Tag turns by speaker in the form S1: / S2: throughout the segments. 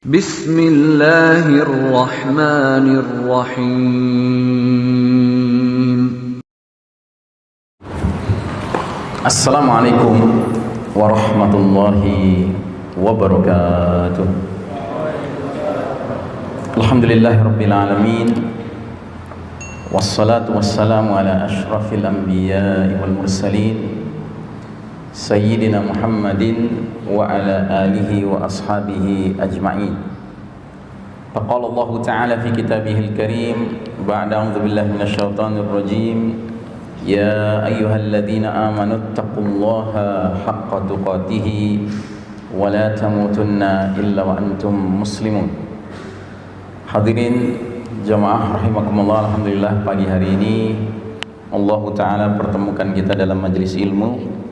S1: Bismillahirrahmanirrahim.
S2: Assalamualaikum warahmatullahi wabarakatuh. Alhamdulillahirabbil alamin. Wassalatu wassalamu ala asyrafil anbiya'i wal mursalin Sayyidina Muhammadin wa ala alihi wa ashabihi ajma'in. Faqala Allah Ta'ala fi kitabihil karim ba'da a'udzu billahi minasyaitonir rajim. Ya ayyuhalladzina amanu taqullaha haqqa tuqatih wa la tamutunna illa wa antum muslimun. Hadirin jamaah rahimakumullah, alhamdulillah pagi hari ini Allah Ta'ala pertemukan kita dalam majelis ilmu,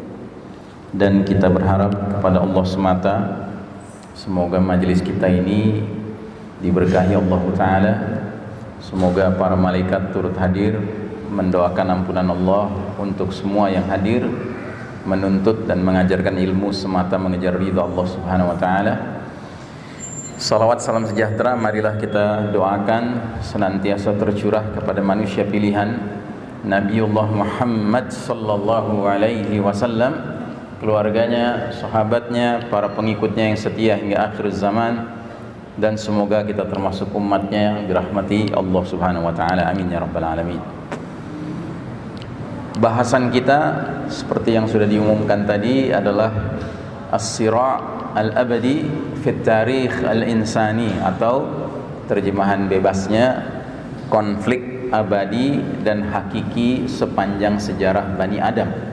S2: dan kita berharap kepada Allah semata semoga majelis kita ini diberkahi Allah Ta'ala. Semoga para malaikat turut hadir mendoakan ampunan Allah untuk semua yang hadir, menuntut dan mengajarkan ilmu semata mengejar ridha Allah Subhanahu wa Ta'ala. Salawat salam sejahtera marilah kita doakan senantiasa tercurah kepada manusia pilihan Nabiullah Muhammad sallallahu alaihi wasallam, keluarganya, sahabatnya, para pengikutnya yang setia hingga akhir zaman, dan semoga kita termasuk umatnya yang dirahmati Allah Subhanahu wa Ta'ala. Amin ya rabbal alamin. Bahasan kita seperti yang sudah diumumkan tadi adalah as-sira' al-abadi fit tarikh al-insani, atau terjemahan bebasnya konflik abadi dan hakiki sepanjang sejarah Bani Adam.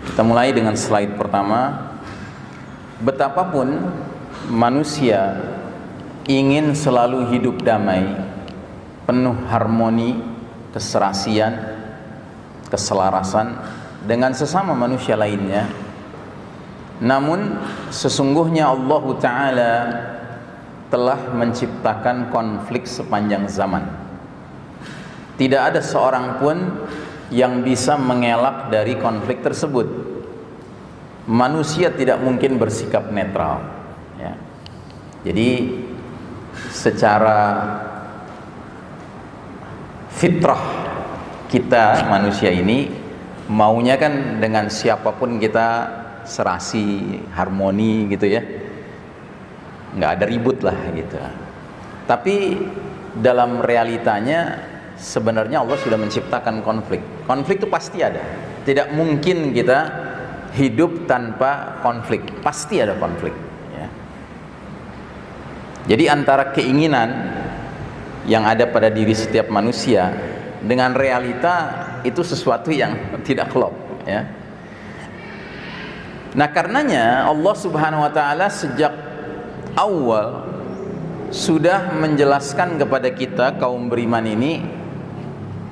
S2: Kita mulai dengan slide pertama. Betapapun manusia ingin selalu hidup damai, penuh harmoni, keserasian, keselarasan dengan sesama manusia lainnya, namun sesungguhnya Allah Ta'ala telah menciptakan konflik sepanjang zaman. Tidak ada seorang pun yang bisa mengelak dari konflik tersebut. Manusia tidak mungkin bersikap netral, ya. Jadi secara fitrah kita manusia ini maunya kan dengan siapapun kita serasi, harmoni gitu ya, nggak ada ribut lah gitu. Tapi dalam realitanya sebenarnya Allah sudah menciptakan konflik. Konflik itu pasti ada. Tidak mungkin kita hidup tanpa konflik. Pasti ada konflik, ya. Jadi antara keinginan yang ada pada diri setiap manusia dengan realita itu sesuatu yang tidak klop, ya. Nah, karenanya Allah Subhanahu wa Ta'ala sejak awal sudah menjelaskan kepada kita kaum beriman ini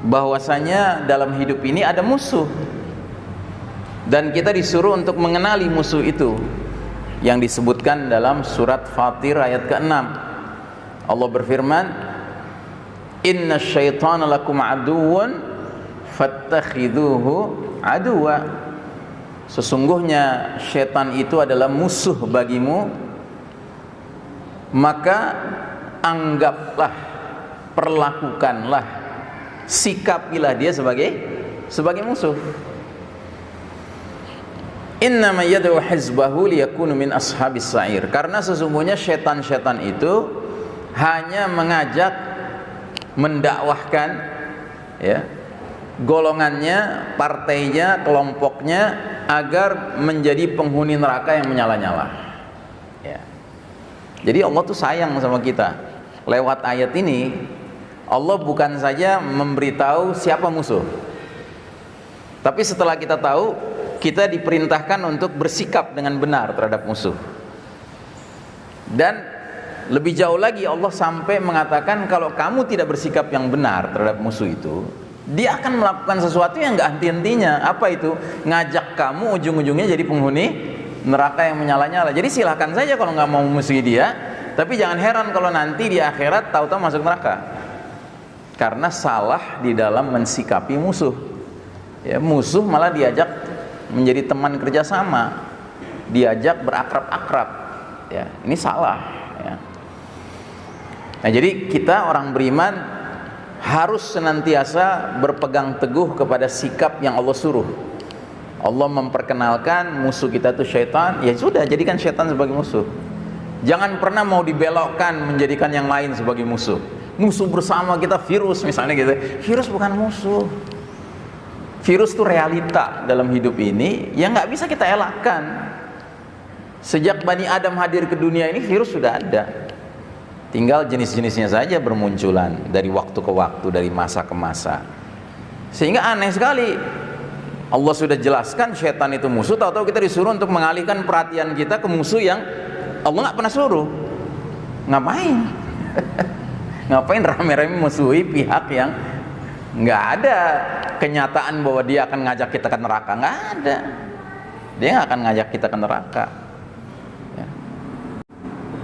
S2: bahwasanya dalam hidup ini ada musuh, dan kita disuruh untuk mengenali musuh itu yang disebutkan dalam surat Fatir ayat ke-6. Allah berfirman, inna syaitana lakum aduwwun fattakhiduhu aduwa. Sesungguhnya syaitan itu adalah musuh bagimu, maka anggaplah, perlakukanlah, sikapilah dia sebagai musuh. Innama yad'u hizbahu liyakunu min ashabis sa'ir. Karena sesungguhnya syaitan-syaitan itu hanya mengajak, mendakwahkan, ya, golongannya, partainya, kelompoknya agar menjadi penghuni neraka yang menyala-nyala, ya. Jadi Allah tuh sayang sama kita. Lewat ayat ini Allah bukan saja memberitahu siapa musuh, tapi setelah kita tahu, kita diperintahkan untuk bersikap dengan benar terhadap musuh. Dan lebih jauh lagi Allah sampai mengatakan kalau kamu tidak bersikap yang benar terhadap musuh itu, dia akan melakukan sesuatu yang gak henti-hentinya. Apa itu? Ngajak kamu ujung-ujungnya jadi penghuni neraka yang menyala-nyala. Jadi silahkan saja kalau gak mau musuhi dia, tapi jangan heran kalau nanti di akhirat tahu-tahu masuk neraka, karena salah di dalam mensikapi musuh, ya. Musuh malah diajak menjadi teman kerjasama, diajak berakrab-akrab, ya. Ini salah, ya. Nah, jadi kita orang beriman harus senantiasa berpegang teguh kepada sikap yang Allah suruh. Allah memperkenalkan musuh kita itu syaitan, ya sudah, jadikan syaitan sebagai musuh. Jangan pernah mau dibelokkan menjadikan yang lain sebagai musuh. Musuh bersama kita virus misalnya gitu. Virus bukan musuh. Virus itu realita dalam hidup ini yang nggak bisa kita elakkan. Sejak Bani Adam hadir ke dunia ini virus sudah ada. Tinggal jenis-jenisnya saja bermunculan dari waktu ke waktu, dari masa ke masa. Sehingga aneh sekali. Allah sudah jelaskan syaitan itu musuh, tahu-tahu kita disuruh untuk mengalihkan perhatian kita ke musuh yang Allah nggak pernah suruh. Ngapain? Ngapain rame-rame musuhi pihak yang nggak ada kenyataan bahwa dia akan ngajak kita ke neraka? Nggak ada. Dia nggak akan ngajak kita ke neraka. Ya.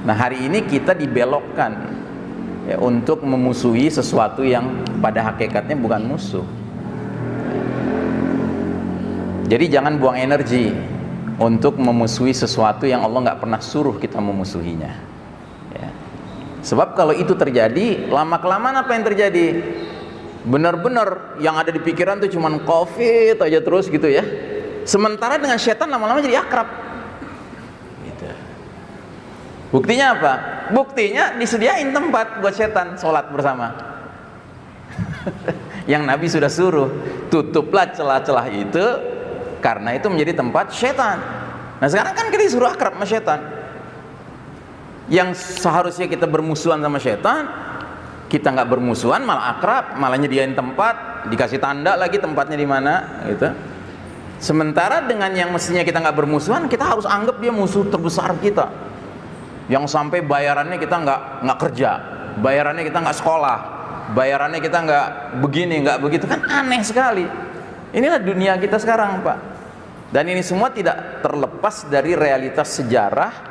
S2: Nah, hari ini kita dibelokkan, ya, untuk memusuhi sesuatu yang pada hakikatnya bukan musuh. Jadi jangan buang energi untuk memusuhi sesuatu yang Allah nggak pernah suruh kita memusuhinya, ya. Sebab kalau itu terjadi, lama-kelamaan apa yang terjadi? Benar-benar yang ada di pikiran tuh cuman COVID aja terus gitu ya. Sementara dengan setan lama-lama jadi akrab gitu. Buktinya apa? Buktinya disediain tempat buat setan sholat bersama. Yang Nabi sudah suruh, tutuplah celah-celah itu, karena itu menjadi tempat setan. Nah, sekarang kan kita disuruh akrab sama setan. Yang seharusnya kita bermusuhan sama setan, kita nggak bermusuhan, malah akrab, malah nyediain tempat, dikasih tanda lagi tempatnya di mana, gitu. Sementara dengan yang mestinya kita nggak bermusuhan, kita harus anggap dia musuh terbesar kita. Yang sampai bayarannya kita nggak kerja, bayarannya kita nggak sekolah, bayarannya kita nggak begini, nggak begitu, kan aneh sekali. Inilah dunia kita sekarang, Pak. Dan ini semua tidak terlepas dari realitas sejarah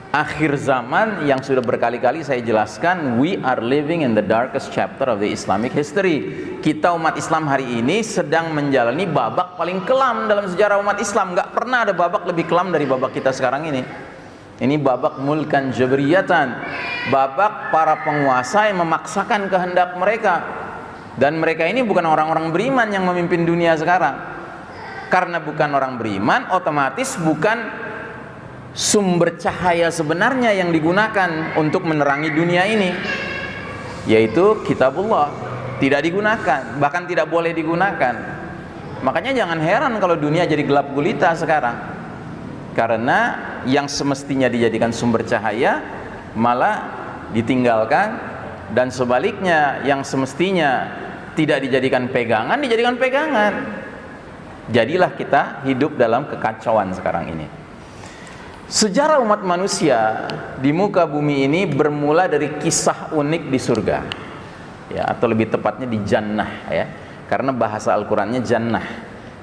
S2: akhir zaman yang sudah berkali-kali saya jelaskan. We are living in the darkest chapter of the Islamic history. Kita umat Islam hari ini sedang menjalani babak paling kelam dalam sejarah umat Islam. Gak pernah ada babak lebih kelam dari babak kita sekarang ini. Ini babak mulkan jabriyatan, babak para penguasa yang memaksakan kehendak mereka. Dan mereka ini bukan orang-orang beriman yang memimpin dunia sekarang. Karena bukan orang beriman, otomatis bukan sumber cahaya sebenarnya yang digunakan untuk menerangi dunia ini, yaitu kitabullah. Tidak digunakan, bahkan tidak boleh digunakan. Makanya jangan heran kalau dunia jadi gelap gulita sekarang. Karena yang semestinya dijadikan sumber cahaya malah ditinggalkan, dan sebaliknya yang semestinya tidak dijadikan pegangan, dijadikan pegangan. Jadilah kita hidup dalam kekacauan sekarang ini. Sejarah umat manusia di muka bumi ini bermula dari kisah unik di surga, ya, atau lebih tepatnya di jannah, ya, karena bahasa Al-Qurannya jannah.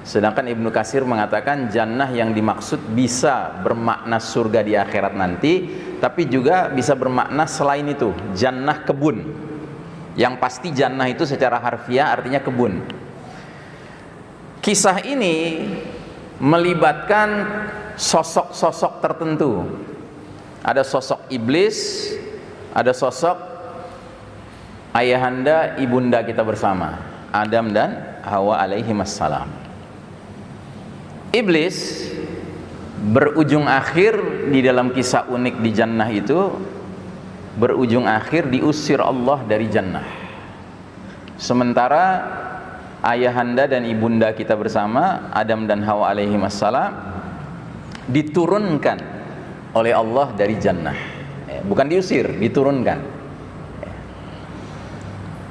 S2: Sedangkan Ibnu Katsir mengatakan jannah yang dimaksud bisa bermakna surga di akhirat nanti, tapi juga bisa bermakna selain itu, jannah kebun. Yang pasti jannah itu secara harfiah artinya kebun. Kisah ini melibatkan sosok-sosok tertentu. Ada sosok iblis, ada sosok ayahanda ibunda kita bersama, Adam dan Hawa alaihimassalam. Iblis berujung akhir di dalam kisah unik di jannah itu, berujung akhir diusir Allah dari jannah. Sementara ayahanda dan ibunda kita bersama, Adam dan Hawa alaihimassalam, diturunkan oleh Allah dari jannah. Bukan diusir, diturunkan.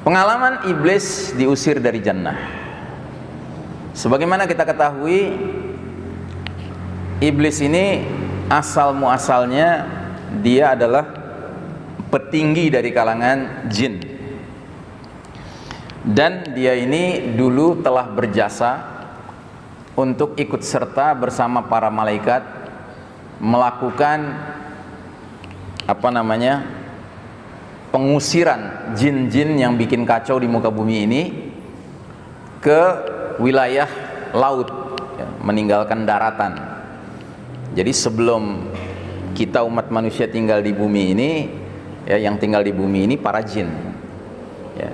S2: Pengalaman iblis diusir dari jannah. Sebagaimana kita ketahui, iblis ini asal muasalnya dia adalah petinggi dari kalangan jin, dan dia ini dulu telah berjasa untuk ikut serta bersama para malaikat melakukan pengusiran jin-jin yang bikin kacau di muka bumi ini ke wilayah laut, ya, meninggalkan daratan. Jadi sebelum kita umat manusia tinggal di bumi ini, ya, yang tinggal di bumi ini para jin, ya.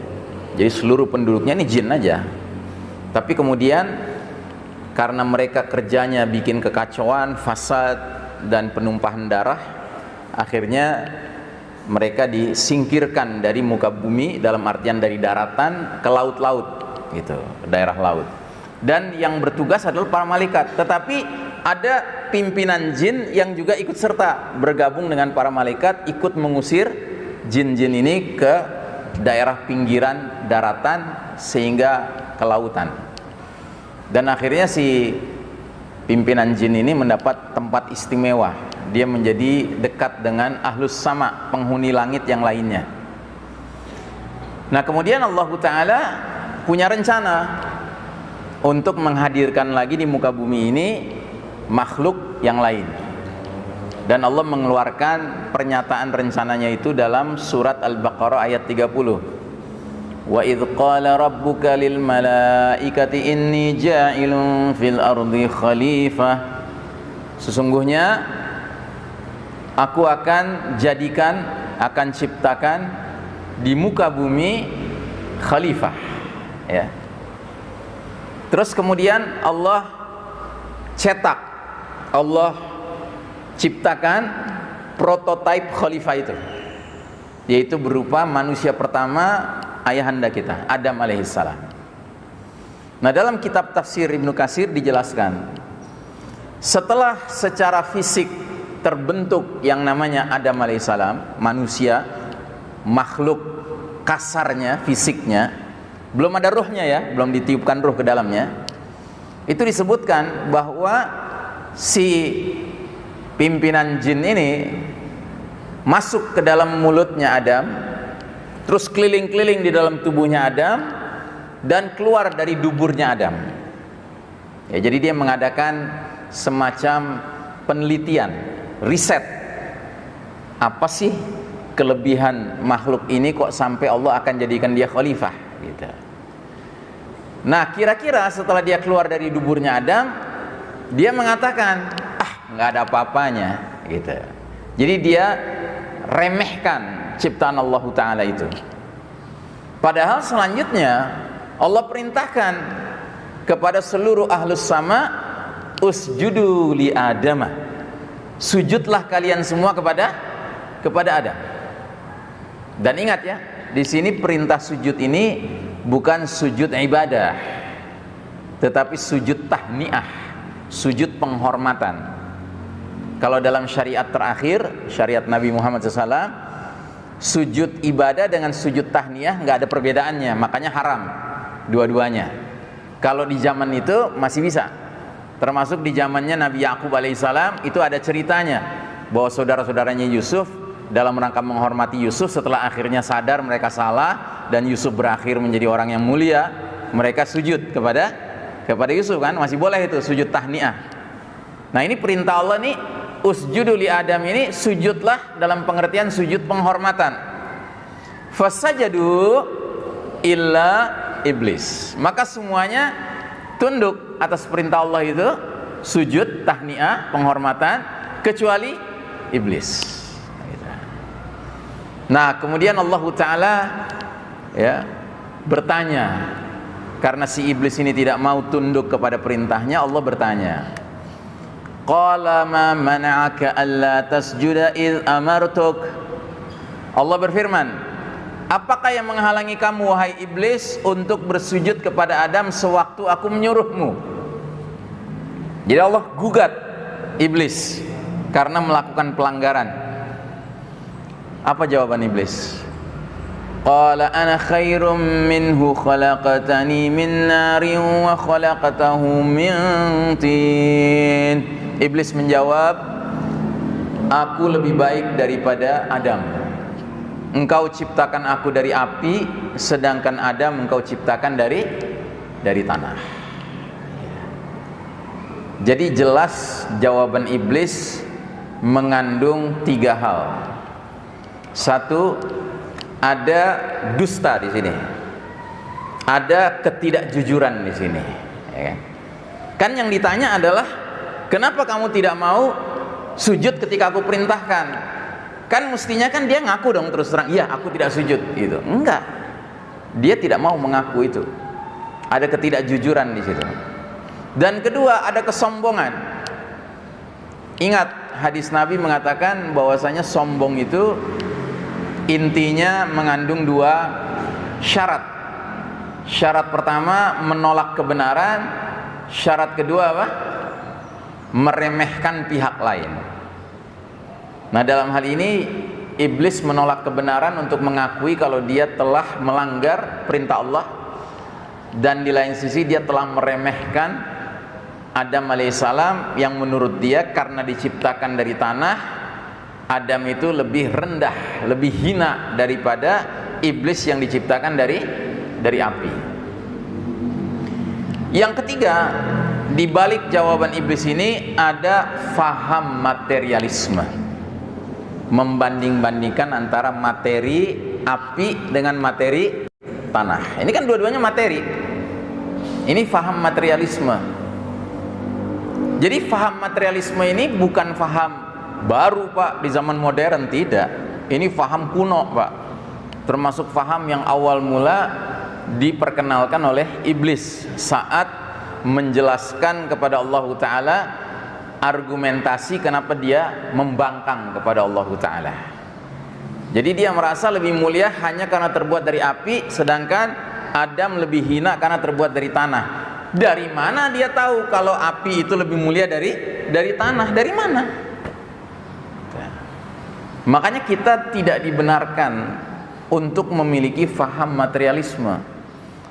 S2: Jadi seluruh penduduknya ini jin aja. Tapi kemudian karena mereka kerjanya bikin kekacauan, fasad dan penumpahan darah, akhirnya mereka disingkirkan dari muka bumi, dalam artian dari daratan ke laut-laut, gitu, daerah laut. Dan yang bertugas adalah para malaikat. Tetapi ada pimpinan jin yang juga ikut serta bergabung dengan para malaikat, ikut mengusir jin-jin ini ke daerah pinggiran daratan sehingga ke lautan. Dan akhirnya si pimpinan jin ini mendapat tempat istimewa. Dia menjadi dekat dengan ahlus sama, penghuni langit yang lainnya. Nah, kemudian Allah Ta'ala punya rencana untuk menghadirkan lagi di muka bumi ini makhluk yang lain. Dan Allah mengeluarkan pernyataan rencananya itu dalam surat Al-Baqarah ayat 30. Wa idh qala rabbuka lil malaikati inni ja'ilun fil ardi khalifah. Sesungguhnya aku akan jadikan, akan ciptakan di muka bumi khalifah, ya. Terus kemudian Allah cetak, Allah ciptakan prototipe khalifah itu, yaitu berupa manusia pertama, ayahanda kita, Adam alaihissalam. Nah, dalam kitab tafsir Ibnu Katsir dijelaskan, setelah secara fisik terbentuk yang namanya Adam alaihissalam, manusia, makhluk kasarnya, fisiknya, belum ada ruhnya, ya, belum ditiupkan ruh ke dalamnya. Itu disebutkan bahwa si pimpinan jin ini masuk ke dalam mulutnya Adam, terus keliling-keliling di dalam tubuhnya Adam, dan keluar dari duburnya Adam. Ya, jadi dia mengadakan semacam penelitian, riset. Apa sih kelebihan makhluk ini kok sampai Allah akan jadikan dia khalifah, gitu. Nah, kira-kira setelah dia keluar dari duburnya Adam, dia mengatakan, nggak ada apa-apanya, gitu. Jadi dia remehkan ciptaan Allah Ta'ala itu. Padahal selanjutnya Allah perintahkan kepada seluruh ahlus sama, usjudu li Adama, sujudlah kalian semua kepada Adam. Dan ingat, ya, di sini perintah sujud ini bukan sujud ibadah, tetapi sujud tahniah, sujud penghormatan. Kalau dalam syariat terakhir, syariat Nabi Muhammad SAW, sujud ibadah dengan sujud tahniah nggak ada perbedaannya, makanya haram dua-duanya. Kalau di zaman itu masih bisa, termasuk di zamannya Nabi Yakub alaihissalam, itu ada ceritanya bahwa saudara-saudaranya Yusuf dalam rangka menghormati Yusuf, setelah akhirnya sadar mereka salah dan Yusuf berakhir menjadi orang yang mulia, mereka sujud kepada Yusuf, kan masih boleh itu sujud tahniah. Nah, ini perintah Allah nih, usjudu li Adam, ini sujudlah dalam pengertian sujud penghormatan. Fasajadu illa iblis, maka semuanya tunduk atas perintah Allah itu, sujud tahniah penghormatan, kecuali iblis. Nah, kemudian Allah Ta'ala, ya, bertanya, karena si iblis ini tidak mau tunduk kepada perintahnya, Allah bertanya, qala ma mana'aka alla tasjuda id amartuk. Allah berfirman, apakah yang menghalangi kamu, wahai iblis, untuk bersujud kepada Adam sewaktu aku menyuruhmu? Jadi Allah gugat iblis karena melakukan pelanggaran. Apa jawaban iblis? Qala ana khairum minhu khalaqatani min narin wa khalaqatahu min tin. Iblis menjawab, aku lebih baik daripada Adam. Engkau ciptakan aku dari api, sedangkan Adam engkau ciptakan dari tanah. Jadi jelas jawaban iblis mengandung tiga hal. Satu, ada dusta di sini, ada ketidakjujuran di sini. Kan yang ditanya adalah, kenapa kamu tidak mau sujud ketika aku perintahkan. Kan mestinya kan dia ngaku dong terus terang, iya aku tidak sujud gitu. Enggak, dia tidak mau mengaku itu. Ada ketidakjujuran di situ. Dan kedua, ada kesombongan. Ingat, hadis Nabi mengatakan bahwasanya sombong itu intinya mengandung dua syarat. Syarat pertama menolak kebenaran, syarat kedua apa? Meremehkan pihak lain. Nah, dalam hal ini iblis menolak kebenaran untuk mengakui kalau dia telah melanggar perintah Allah, dan di lain sisi dia telah meremehkan Adam alaihissalam yang menurut dia karena diciptakan dari tanah, Adam itu lebih rendah, lebih hina daripada iblis yang diciptakan dari api. Yang ketiga, di balik jawaban iblis ini ada faham materialisme, membanding-bandingkan antara materi api dengan materi tanah. Ini kan dua-duanya materi. Ini faham materialisme. Jadi faham materialisme ini bukan faham baru Pak di zaman modern, tidak. Ini faham kuno Pak. Termasuk faham yang awal mula diperkenalkan oleh iblis saat menjelaskan kepada Allah Ta'ala argumentasi kenapa dia membangkang kepada Allah Ta'ala. Jadi dia merasa lebih mulia hanya karena terbuat dari api, sedangkan Adam lebih hina karena terbuat dari tanah. Dari mana dia tahu kalau api itu lebih mulia dari tanah? Dari mana? Makanya kita tidak dibenarkan untuk memiliki faham materialisme,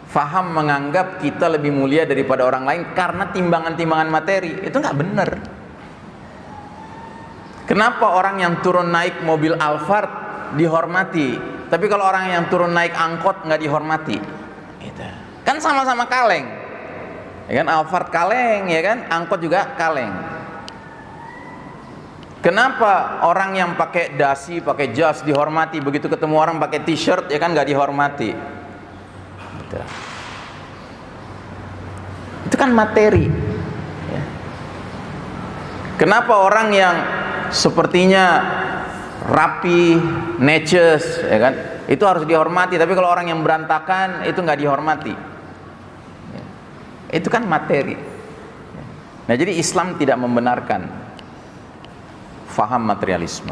S2: faham menganggap kita lebih mulia daripada orang lain karena timbangan-timbangan materi. Itu nggak benar. Kenapa orang yang turun naik mobil Alphard dihormati, tapi kalau orang yang turun naik angkot nggak dihormati? Gitu. Kan sama-sama kaleng. Ya kan, Alphard kaleng, ya kan, angkot juga kaleng. Kenapa orang yang pakai dasi, pakai jas dihormati, begitu ketemu orang pakai t-shirt ya kan nggak dihormati? Gitu. Itu kan materi. Ya. Kenapa orang yang sepertinya rapi, neces, ya kan, itu harus dihormati, tapi kalau orang yang berantakan itu nggak dihormati? Itu kan materi. Nah, jadi Islam tidak membenarkan faham materialisme.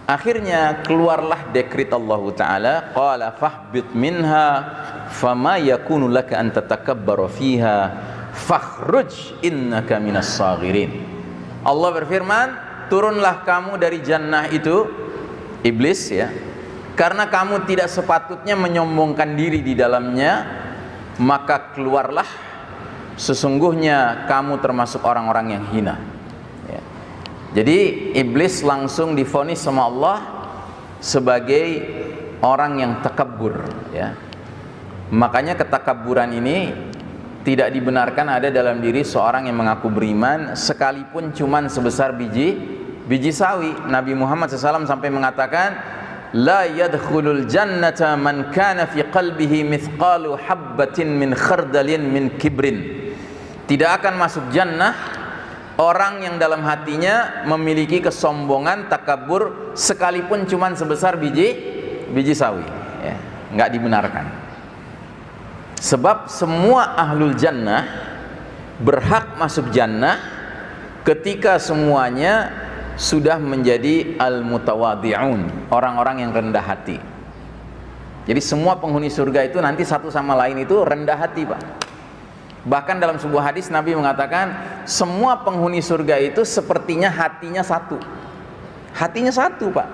S2: Akhirnya keluarlah dekret Allah Ta'ala, qala fahbit minha fama yakunu laka an tatakabbaru fiha fakhruj innaka minas saghirin. Allah berfirman, turunlah kamu dari jannah itu, iblis ya, karena kamu tidak sepatutnya menyombongkan diri di dalamnya, maka keluarlah, sesungguhnya kamu termasuk orang-orang yang hina. Ya. Jadi iblis langsung divonis sama Allah sebagai orang yang takabbur. Ya. Makanya ketakabburan ini tidak dibenarkan ada dalam diri seorang yang mengaku beriman, sekalipun cuman sebesar biji sawi. Nabi Muhammad SAW sampai mengatakan, la yadkhulul jannata man kana fi qalbihi mithqalu habbatin min khardalin min kibrin. Tidak akan masuk jannah orang yang dalam hatinya memiliki kesombongan, takabur, sekalipun cuman sebesar biji sawi. Ya, nggak dibenarkan. Sebab semua ahlul jannah berhak masuk jannah ketika semuanya sudah menjadi al-mutawadhi'un, orang-orang yang rendah hati. Jadi semua penghuni surga itu nanti satu sama lain itu rendah hati Pak. Bahkan dalam sebuah hadis Nabi mengatakan semua penghuni surga itu sepertinya hatinya satu. Hatinya satu Pak.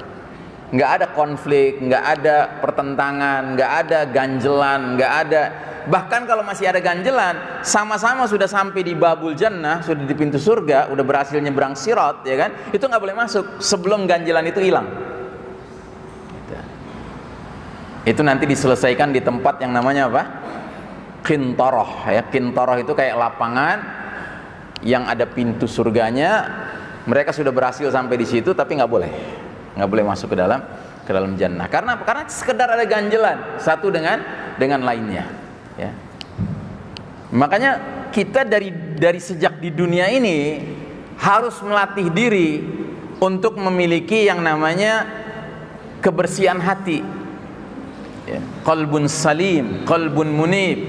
S2: Nggak ada konflik, nggak ada pertentangan, nggak ada ganjelan, nggak ada. Bahkan kalau masih ada ganjelan, sama-sama sudah sampai di babul jannah, sudah di pintu surga, udah berhasil nyebrang sirat, ya kan? Itu nggak boleh masuk sebelum ganjelan itu hilang. Itu nanti diselesaikan di tempat yang namanya apa? Qintarah. Ya, Qintarah itu kayak lapangan yang ada pintu surganya. Mereka sudah berhasil sampai di situ, tapi nggak boleh masuk ke dalam jannah. Karena sekedar ada ganjelan satu dengan lainnya. Ya. Makanya kita dari sejak di dunia ini harus melatih diri untuk memiliki yang namanya kebersihan hati, ya. Qalbun salim, qalbun munib,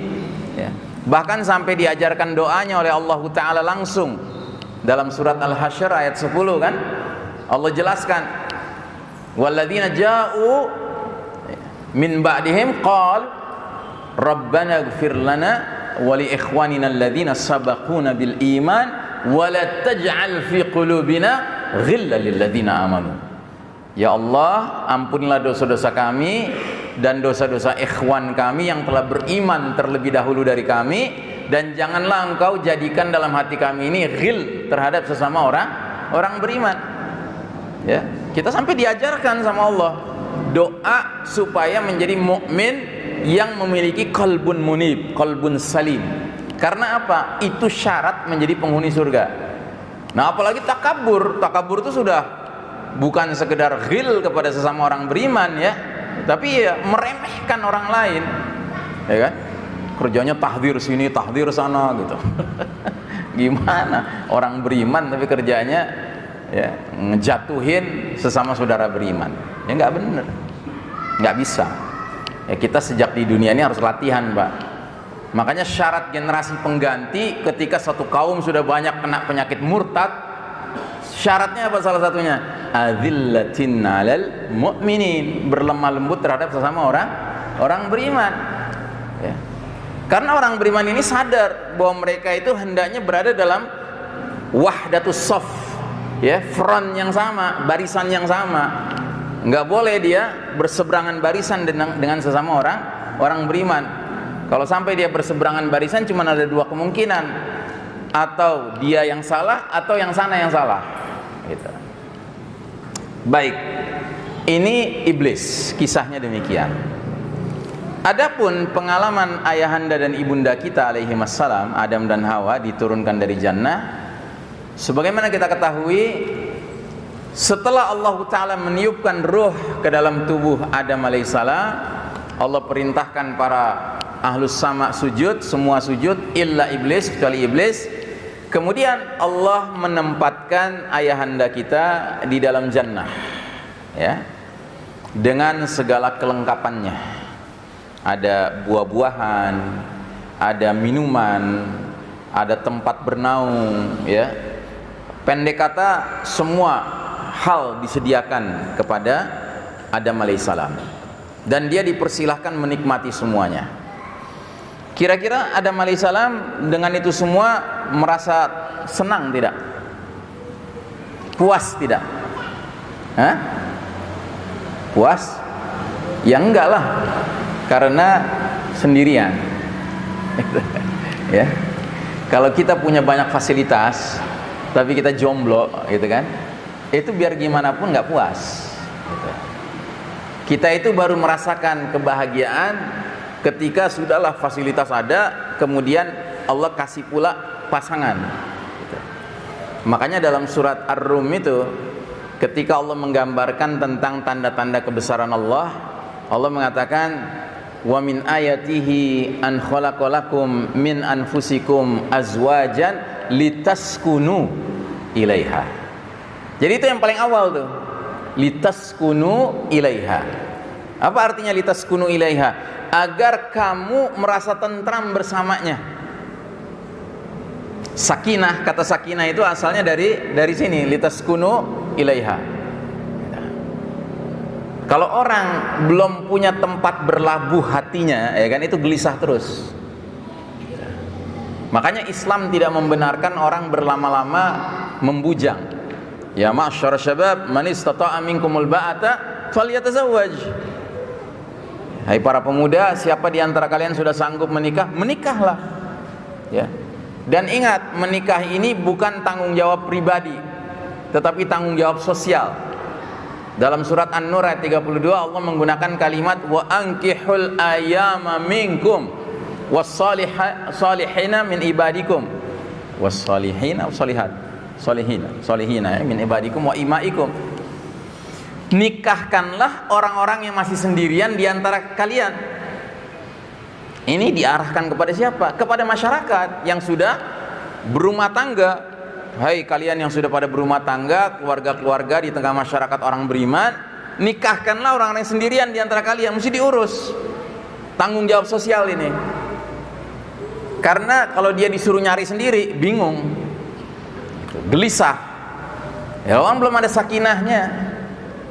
S2: ya. Bahkan sampai diajarkan doanya oleh Allah Ta'ala langsung dalam surat Al-Hasyr ayat 10 kan, Allah jelaskan, walladzina ja'u min ba'dihim qal rabbana ighfir lana wa li ikhwanina alladzina sabaquna bil iman wa la taj'al fi qulubina ghillan lil ladzina amanu. Ya Allah, ampunilah dosa-dosa kami dan dosa-dosa ikhwan kami yang telah beriman terlebih dahulu dari kami, dan janganlah engkau jadikan dalam hati kami ini ghil terhadap sesama orang beriman. Ya, kita sampai diajarkan sama Allah doa supaya menjadi mukmin yang memiliki qalbun munib, qalbun salim. Karena apa? Itu syarat menjadi penghuni surga. Nah, apalagi takabur. Takabur itu sudah bukan sekedar ghil kepada sesama orang beriman, ya, tapi ya meremehkan orang lain, ya kan? Kerjanya tahdir sini, tahdir sana gitu. Gimana orang beriman tapi kerjanya ya ngejatuhin sesama saudara beriman? Ya nggak bener, nggak bisa. Ya, kita sejak di dunia ini harus latihan, Pak. Makanya syarat generasi pengganti ketika satu kaum sudah banyak kena penyakit murtad, syaratnya apa salah satunya? Adzillatin 'alal mu'minin, berlemah lembut terhadap sesama orang beriman. Ya. Karena orang beriman ini sadar bahwa mereka itu hendaknya berada dalam wahdatus shaf, ya, front yang sama, barisan yang sama. Enggak boleh dia berseberangan barisan dengan sesama orang beriman. Kalau sampai dia berseberangan barisan, cuma ada dua kemungkinan, atau dia yang salah atau yang sana yang salah, gitu. Baik, ini iblis, kisahnya demikian. Adapun pengalaman ayahanda dan ibunda kita alaihi wassalam, Adam dan Hawa diturunkan dari jannah, sebagaimana kita ketahui, setelah Allah Ta'ala meniupkan ruh ke dalam tubuh Adam alaihissalam, Allah perintahkan para ahlus sama sujud, semua sujud illa iblis, kecuali iblis. Kemudian Allah menempatkan ayahanda kita di dalam jannah, ya, dengan segala kelengkapannya. Ada buah-buahan, ada minuman, ada tempat bernaung, ya. Pendek kata, semua hal disediakan kepada Adam alaihissalam, dan dia dipersilahkan menikmati semuanya. Kira-kira Adam alaihissalam dengan itu semua merasa senang tidak? Puas tidak? Hah? Puas? Ya enggak lah, karena sendirian. Ya. Kalau kita punya banyak fasilitas tapi kita jomblo, gitu kan? Itu biar gimana pun nggak puas. Kita itu baru merasakan kebahagiaan ketika sudahlah fasilitas ada, kemudian Allah kasih pula pasangan. Makanya dalam surat Ar-Rum itu, ketika Allah menggambarkan tentang tanda-tanda kebesaran Allah, Allah mengatakan, wa min ayatihi an khalaqalakum min anfusikum azwajan litaskunu ilaiha. Jadi itu yang paling awal tuh, litaskunu ilaiha. Apa artinya litaskunu ilaiha? Agar kamu merasa tentram bersamanya. Sakinah, kata sakinah itu asalnya dari sini, litaskunu ilaiha. Kalau orang belum punya tempat berlabuh hatinya, ya kan, itu gelisah terus. Makanya Islam tidak membenarkan orang berlama-lama membujang. Ya ma'syar syabab, man istata'a minkumul ba'ata falyatazawwaj. Hai para pemuda, siapa di antara kalian sudah sanggup menikah, menikahlah. Ya. Dan ingat, menikah ini bukan tanggung jawab pribadi, tetapi tanggung jawab sosial. Dalam surat An-Nur ayat 32 Allah menggunakan kalimat wa ankihul ayyama minkum was-salihina min ibadikum was-salihina salihina min ibadikum wa imaikum. Nikahkanlah orang-orang yang masih sendirian di antara kalian. Ini diarahkan kepada siapa? Kepada masyarakat yang sudah berumah tangga, hai kalian yang sudah pada berumah tangga, keluarga-keluarga di tengah masyarakat orang beriman, nikahkanlah orang yang sendirian di antara kalian, mesti diurus. Tanggung jawab sosial ini. Karena kalau dia disuruh nyari sendiri, bingung, gelisah. Ya, orang belum ada sakinahnya.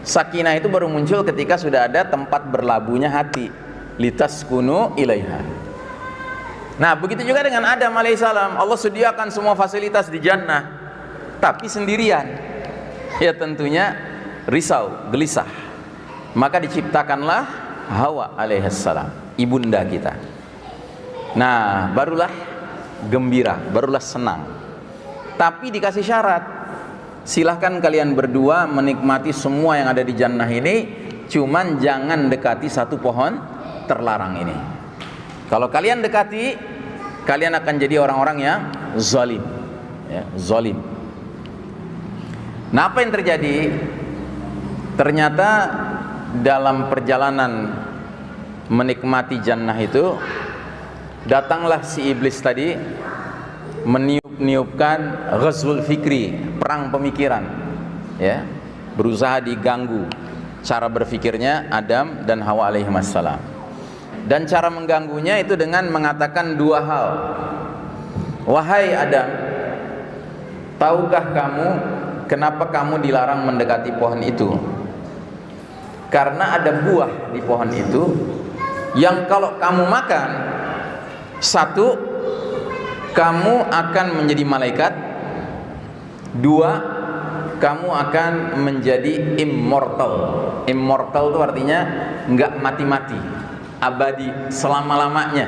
S2: Sakinah itu baru muncul ketika sudah ada tempat berlabuhnya hati. Litaskunu ilaiha. Nah, begitu juga dengan Adam alaihissalam. Allah sediakan semua fasilitas di jannah, tapi sendirian. Ya tentunya risau, gelisah. Maka diciptakanlah Hawa alaihissalam, ibunda kita. Nah, barulah gembira, barulah senang. Tapi dikasih syarat. Silahkan kalian berdua menikmati semua yang ada di jannah ini, cuman jangan dekati satu pohon terlarang ini. Kalau kalian dekati, kalian akan jadi orang-orang yang zalim, ya, zalim. Nah, apa yang terjadi? Ternyata dalam perjalanan menikmati jannah itu, datanglah si iblis tadi meniup-niupkan ghazwul fikri, perang pemikiran, ya, berusaha diganggu cara berfikirnya Adam dan Hawa alaihissalam. Dan cara mengganggunya itu dengan mengatakan dua hal. Wahai Adam, tahukah kamu kenapa kamu dilarang mendekati pohon itu? Karena ada buah di pohon itu yang kalau kamu makan, satu, kamu akan menjadi malaikat. Dua, kamu akan menjadi immortal. Immortal itu artinya nggak mati-mati, abadi selama-lamanya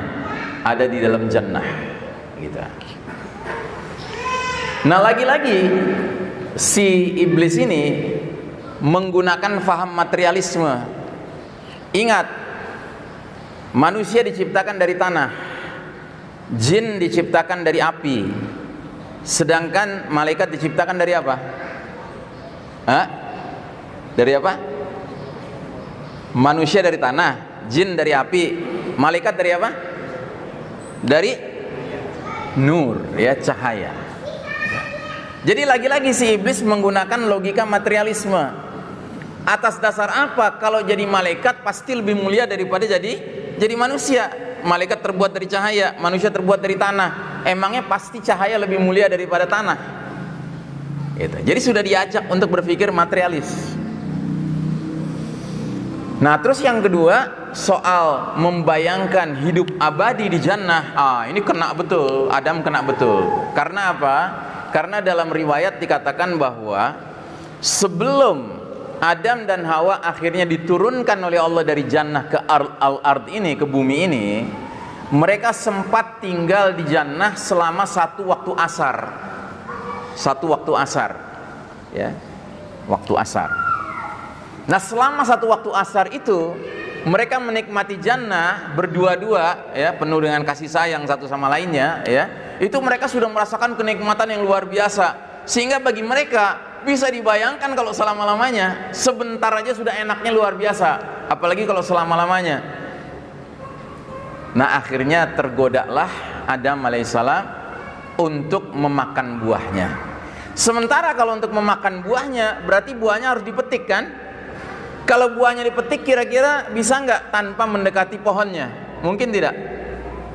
S2: ada di dalam jannah gitu. Nah, lagi-lagi si iblis ini menggunakan faham materialisme. Ingat, manusia diciptakan dari tanah, jin diciptakan dari api, sedangkan malaikat diciptakan dari apa? Hah? Dari apa? Manusia dari tanah, jin dari api, malaikat dari apa? Dari nur, ya, cahaya. Jadi lagi-lagi si iblis menggunakan logika materialisme. Atas dasar apa? Kalau jadi malaikat pasti lebih mulia daripada jadi manusia. Malaikat terbuat dari cahaya, manusia terbuat dari tanah. Emangnya pasti cahaya lebih mulia daripada tanah? Gitu. Jadi sudah diajak untuk berpikir materialis. Nah, terus yang kedua, soal membayangkan hidup abadi di jannah. Ini kena betul, Adam kena betul. Karena apa? Karena dalam riwayat dikatakan bahwa sebelum Adam dan Hawa akhirnya diturunkan oleh Allah dari jannah ke al-ard ini, ke bumi ini, mereka sempat tinggal di jannah selama satu waktu asar. Satu waktu asar, ya, waktu asar. Nah, selama satu waktu asar itu mereka menikmati jannah berdua-dua, ya, penuh dengan kasih sayang satu sama lainnya, ya. Itu mereka sudah merasakan kenikmatan yang luar biasa, sehingga bagi mereka bisa dibayangkan kalau selama-lamanya, sebentar aja sudah enaknya luar biasa, apalagi kalau selama-lamanya. Nah, akhirnya tergodalah Adam alaihissalam untuk memakan buahnya. Sementara kalau untuk memakan buahnya, berarti buahnya harus dipetik, kan? Kalau buahnya dipetik, kira-kira bisa nggak tanpa mendekati pohonnya? Mungkin tidak?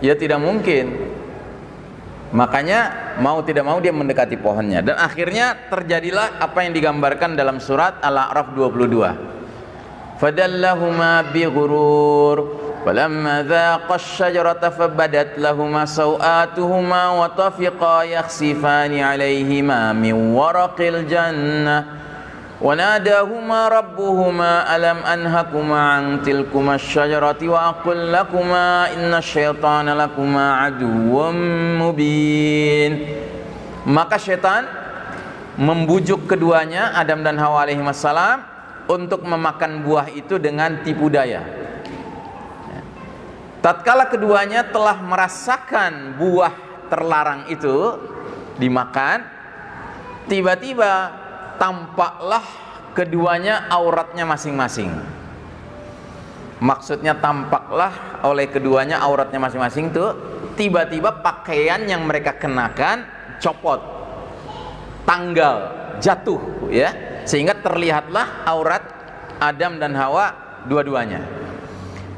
S2: Ya tidak mungkin. Makanya mau tidak mau dia mendekati pohonnya. Dan akhirnya terjadilah apa yang digambarkan dalam surat Al-A'raf 22. Fadallahuma bighurur falamma dhaqa asy-syajarata fabadat lahuma sawatuhuma wa tafiqa yakhsifani 'alaihima min waraqil jannah wa nadahuma rabbuhuma alam anhakuma 'an tilkuma asy-syajarati wa aqul lakuma innasy syaitana lakuma 'aduwwum mubin. Maka syaitan membujuk keduanya, Adam dan Hawa alaihissalam, untuk memakan buah itu dengan tipu daya. Tatkala keduanya telah merasakan buah terlarang itu dimakan, tiba-tiba tampaklah keduanya auratnya masing-masing. Maksudnya tampaklah oleh keduanya auratnya masing-masing tuh, tiba-tiba pakaian yang mereka kenakan copot. tanggal jatuh ya, sehingga terlihatlah aurat Adam dan Hawa dua-duanya.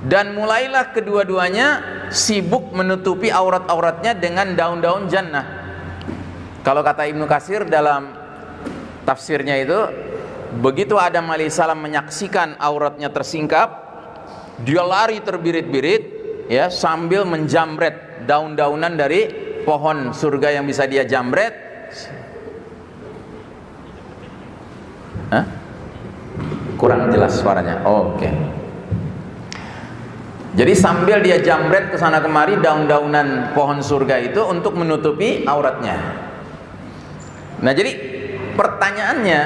S2: Dan mulailah kedua-duanya sibuk menutupi aurat-auratnya dengan daun-daun jannah. Kalau kata Ibnu Katsir dalam tafsirnya itu, begitu Adam alaihissalam menyaksikan auratnya tersingkap, dia lari terbirit-birit ya, sambil menjamret daun-daunan dari pohon surga yang bisa dia jamret. Hah? Kurang jelas suaranya. Oh, oke. Jadi sambil dia jamret ke sana kemari daun-daunan pohon surga itu untuk menutupi auratnya. Nah, jadi pertanyaannya,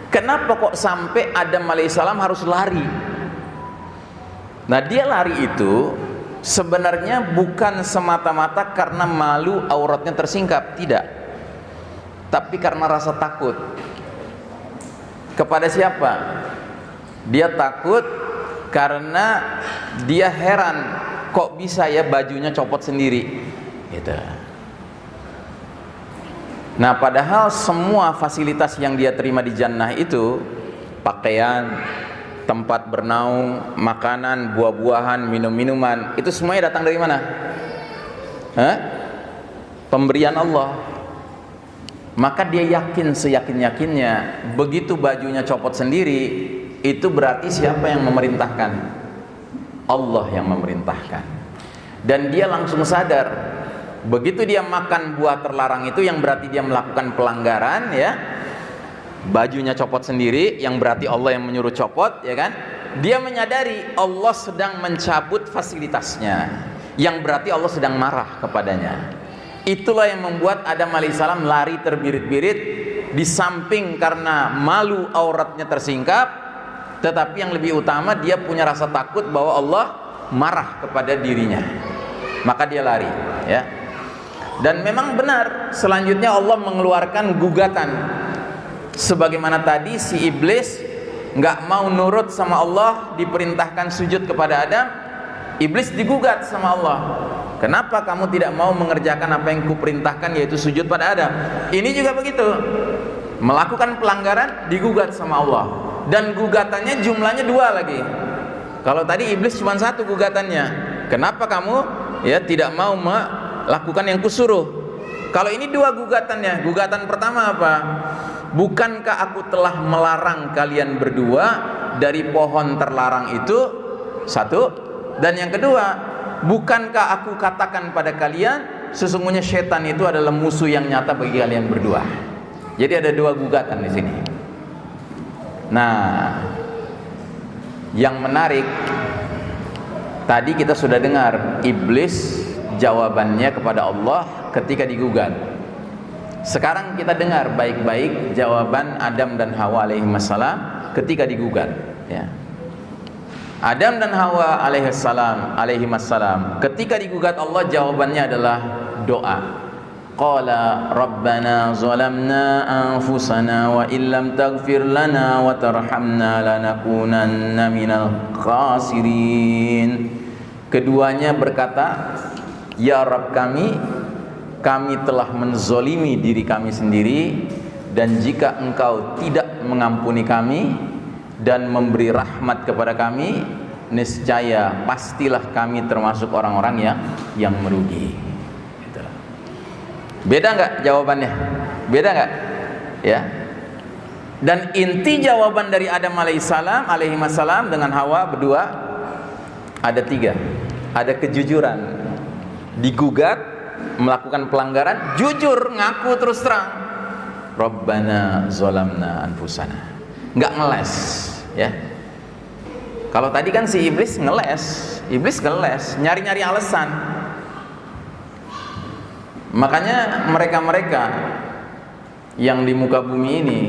S2: kenapa kok sampai Adam alaihissalam harus lari? Nah, dia lari itu sebenarnya bukan semata-mata karena malu auratnya tersingkap, tidak. Tapi karena rasa takut. Kepada siapa? Dia takut karena dia heran, kok bisa ya bajunya copot sendiri gitu. Nah, padahal semua fasilitas yang dia terima di jannah itu, pakaian, tempat bernaung, makanan, buah-buahan, minum-minuman, itu semuanya datang dari mana? Pemberian Allah. Maka dia yakin seyakin-yakinnya, begitu bajunya copot sendiri, itu berarti siapa yang memerintahkan? Allah yang memerintahkan. Dan dia langsung sadar, begitu dia makan buah terlarang itu, yang berarti dia melakukan pelanggaran ya. Bajunya copot sendiri, yang berarti Allah yang menyuruh copot, ya kan? Dia menyadari Allah sedang mencabut fasilitasnya, yang berarti Allah sedang marah kepadanya. Itulah yang membuat Adam alaihissalam lari terbirit-birit, di samping karena malu auratnya tersingkap, tetapi yang lebih utama dia punya rasa takut bahwa Allah marah kepada dirinya. Maka dia lari ya. Dan memang benar, selanjutnya Allah mengeluarkan gugatan. Sebagaimana tadi si iblis nggak mau nurut sama Allah, diperintahkan sujud kepada Adam, iblis digugat sama Allah. Kenapa kamu tidak mau mengerjakan apa yang kuperintahkan, yaitu sujud pada Adam? Ini juga begitu, melakukan pelanggaran digugat sama Allah. Dan gugatannya jumlahnya 2 lagi. Kalau tadi iblis cuma 1 gugatannya, kenapa kamu ya tidak mau melakukan yang kusuruh? Kalau ini 2 gugatannya. Gugatan pertama apa? Bukankah aku telah melarang kalian berdua dari pohon terlarang itu? 1. Dan yang kedua, bukankah aku katakan pada kalian, sesungguhnya setan itu adalah musuh yang nyata bagi kalian berdua. Jadi ada 2 gugatan di sini. Nah, yang menarik, tadi kita sudah dengar iblis jawabannya kepada Allah ketika digugat. Sekarang kita dengar baik-baik jawaban Adam dan Hawa alaihissalam ketika digugat ya. Adam dan Hawa alaihissalam ketika digugat Allah, jawabannya adalah doa. Qala rabbana zalamna anfusana wa illam taghfir lana wa tarhamna lanakunanna minal khasirin. Keduanya berkata, ya Rabb kami telah menzolimi diri kami sendiri, dan jika engkau tidak mengampuni kami dan memberi rahmat kepada kami, niscaya pastilah kami termasuk orang-orang yang merugi. Beda nggak jawabannya? Beda nggak? Ya. Dan inti jawaban dari Adam alaihissalam dengan Hawa berdua ada 3. Ada kejujuran, digugat, melakukan pelanggaran, jujur, ngaku terus terang. Rabbana zalamna anfusana. Nggak ngeles, ya. Kalau tadi kan si iblis ngeles, nyari-nyari alasan. Makanya mereka-mereka yang di muka bumi ini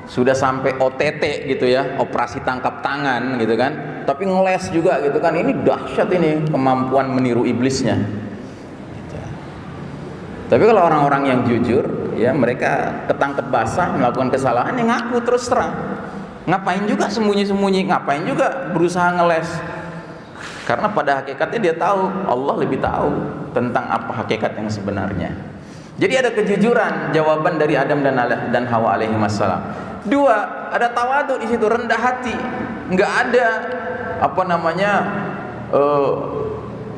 S2: sudah sampai OTT gitu ya, operasi tangkap tangan gitu kan, tapi ngeles juga gitu kan. Ini dahsyat ini kemampuan meniru iblisnya gitu. Tapi kalau orang-orang yang jujur ya, mereka ketangkep basah melakukan kesalahan, yang ngaku terus terang. Ngapain juga sembunyi-sembunyi, ngapain juga berusaha ngeles? Karena pada hakikatnya dia tahu, Allah lebih tahu tentang apa hakikat yang sebenarnya. Jadi ada kejujuran jawaban dari Adam dan Hawa alaihi wassalam. Dua, ada tawadu di situ, rendah hati. Enggak ada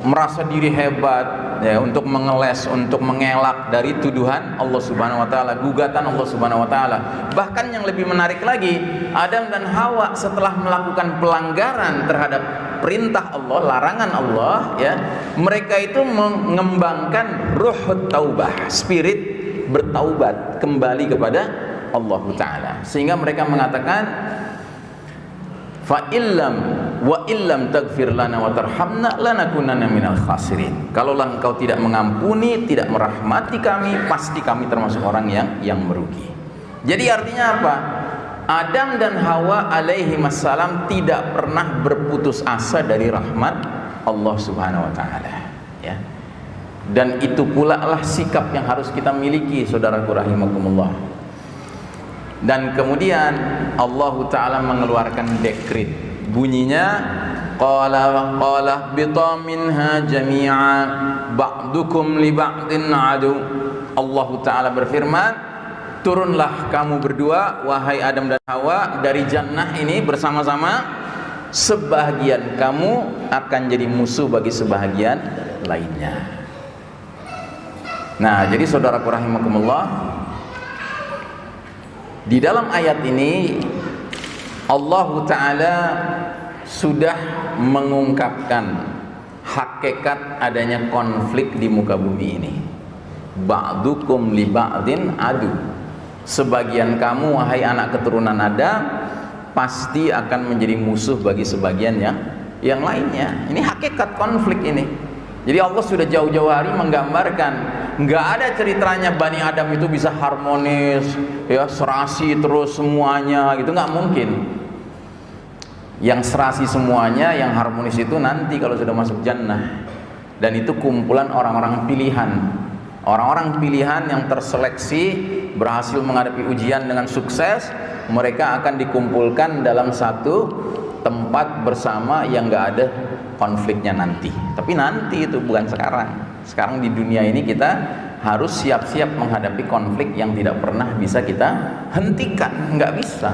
S2: merasa diri hebat ya, untuk mengeles, untuk mengelak dari tuduhan Allah Subhanahu wa taala, gugatan Allah Subhanahu wa taala. Bahkan yang lebih menarik lagi, Adam dan Hawa setelah melakukan pelanggaran terhadap perintah Allah, larangan Allah ya, mereka itu mengembangkan ruh taubah, spirit bertaubat kembali kepada Allah taala. Sehingga mereka mengatakan fa illam taghfir lana wa tarhamna lanakunanna minal khasirin. Kalaulah engkau tidak mengampuni, tidak merahmati kami, pasti kami termasuk orang yang merugi. Jadi artinya apa? Adam dan Hawa alaihi wassalam tidak pernah berputus asa dari rahmat Allah Subhanahu wa taala ya. Dan itu pula lah sikap yang harus kita miliki, saudaraku rahimakumullah. Dan kemudian Allah taala mengeluarkan dekret, bunyinya qala bita minha jami'a ba'dukum li ba'din adu. Allah taala berfirman, turunlah kamu berdua wahai Adam dan Hawa dari jannah ini bersama-sama, sebahagian kamu akan jadi musuh bagi sebahagian lainnya. Nah, jadi saudaraku rahimakumullah, di dalam ayat ini Allah Ta'ala sudah mengungkapkan hakikat adanya konflik di muka bumi ini. Ba'dukum li ba'din adu. Sebagian kamu wahai anak keturunan Adam pasti akan menjadi musuh bagi sebagian yang lainnya. Ini hakikat konflik ini. Jadi Allah sudah jauh-jauh hari menggambarkan, nggak ada ceritanya Bani Adam itu bisa harmonis, ya serasi terus semuanya, gitu nggak mungkin. Yang serasi semuanya, yang harmonis itu nanti kalau sudah masuk jannah. Dan itu kumpulan orang-orang pilihan, orang-orang pilihan yang terseleksi berhasil menghadapi ujian dengan sukses. Mereka akan dikumpulkan dalam satu tempat bersama yang nggak ada konfliknya nanti. Tapi nanti itu bukan sekarang. Sekarang di dunia ini kita harus siap-siap menghadapi konflik yang tidak pernah bisa kita hentikan, nggak bisa.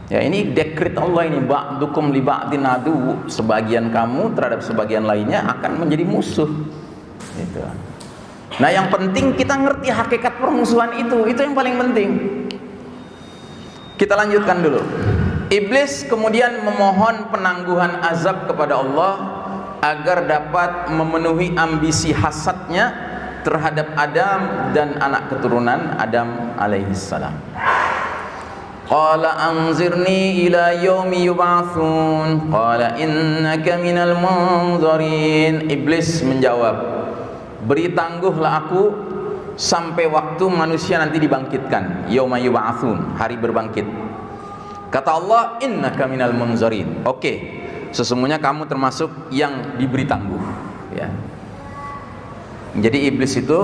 S2: Ya, ini dekret Allah ini, ba'dukum li ba'din adu, sebagian kamu terhadap sebagian lainnya akan menjadi musuh. Gitu. Nah, yang penting kita ngerti hakikat permusuhan itu yang paling penting. Kita lanjutkan dulu. Iblis kemudian memohon penangguhan azab kepada Allah agar dapat memenuhi ambisi hasadnya terhadap Adam dan anak keturunan Adam alaihissalam. Qala anzirni ila yaumi yub'atsun qala innaka minal munzirin. Iblis menjawab, beri tangguhlah aku sampai waktu manusia nanti dibangkitkan, yauma yub'atsun, hari berbangkit. Kata Allah, innaka minal munzirin. Oke, sesungguhnya kamu termasuk yang diberi tangguh ya. Jadi iblis itu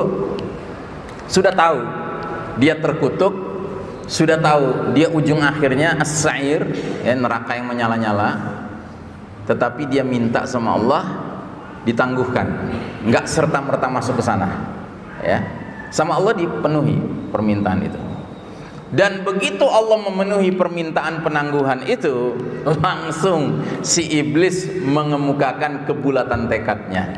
S2: sudah tahu dia terkutuk, sudah tahu dia ujung akhirnya as-sa'ir ya, neraka yang menyala-nyala. Tetapi dia minta sama Allah ditangguhkan, enggak serta-merta masuk ke sana ya. Sama Allah dipenuhi permintaan itu. Dan begitu Allah memenuhi permintaan penangguhan itu, langsung si iblis mengemukakan kebulatan tekadnya.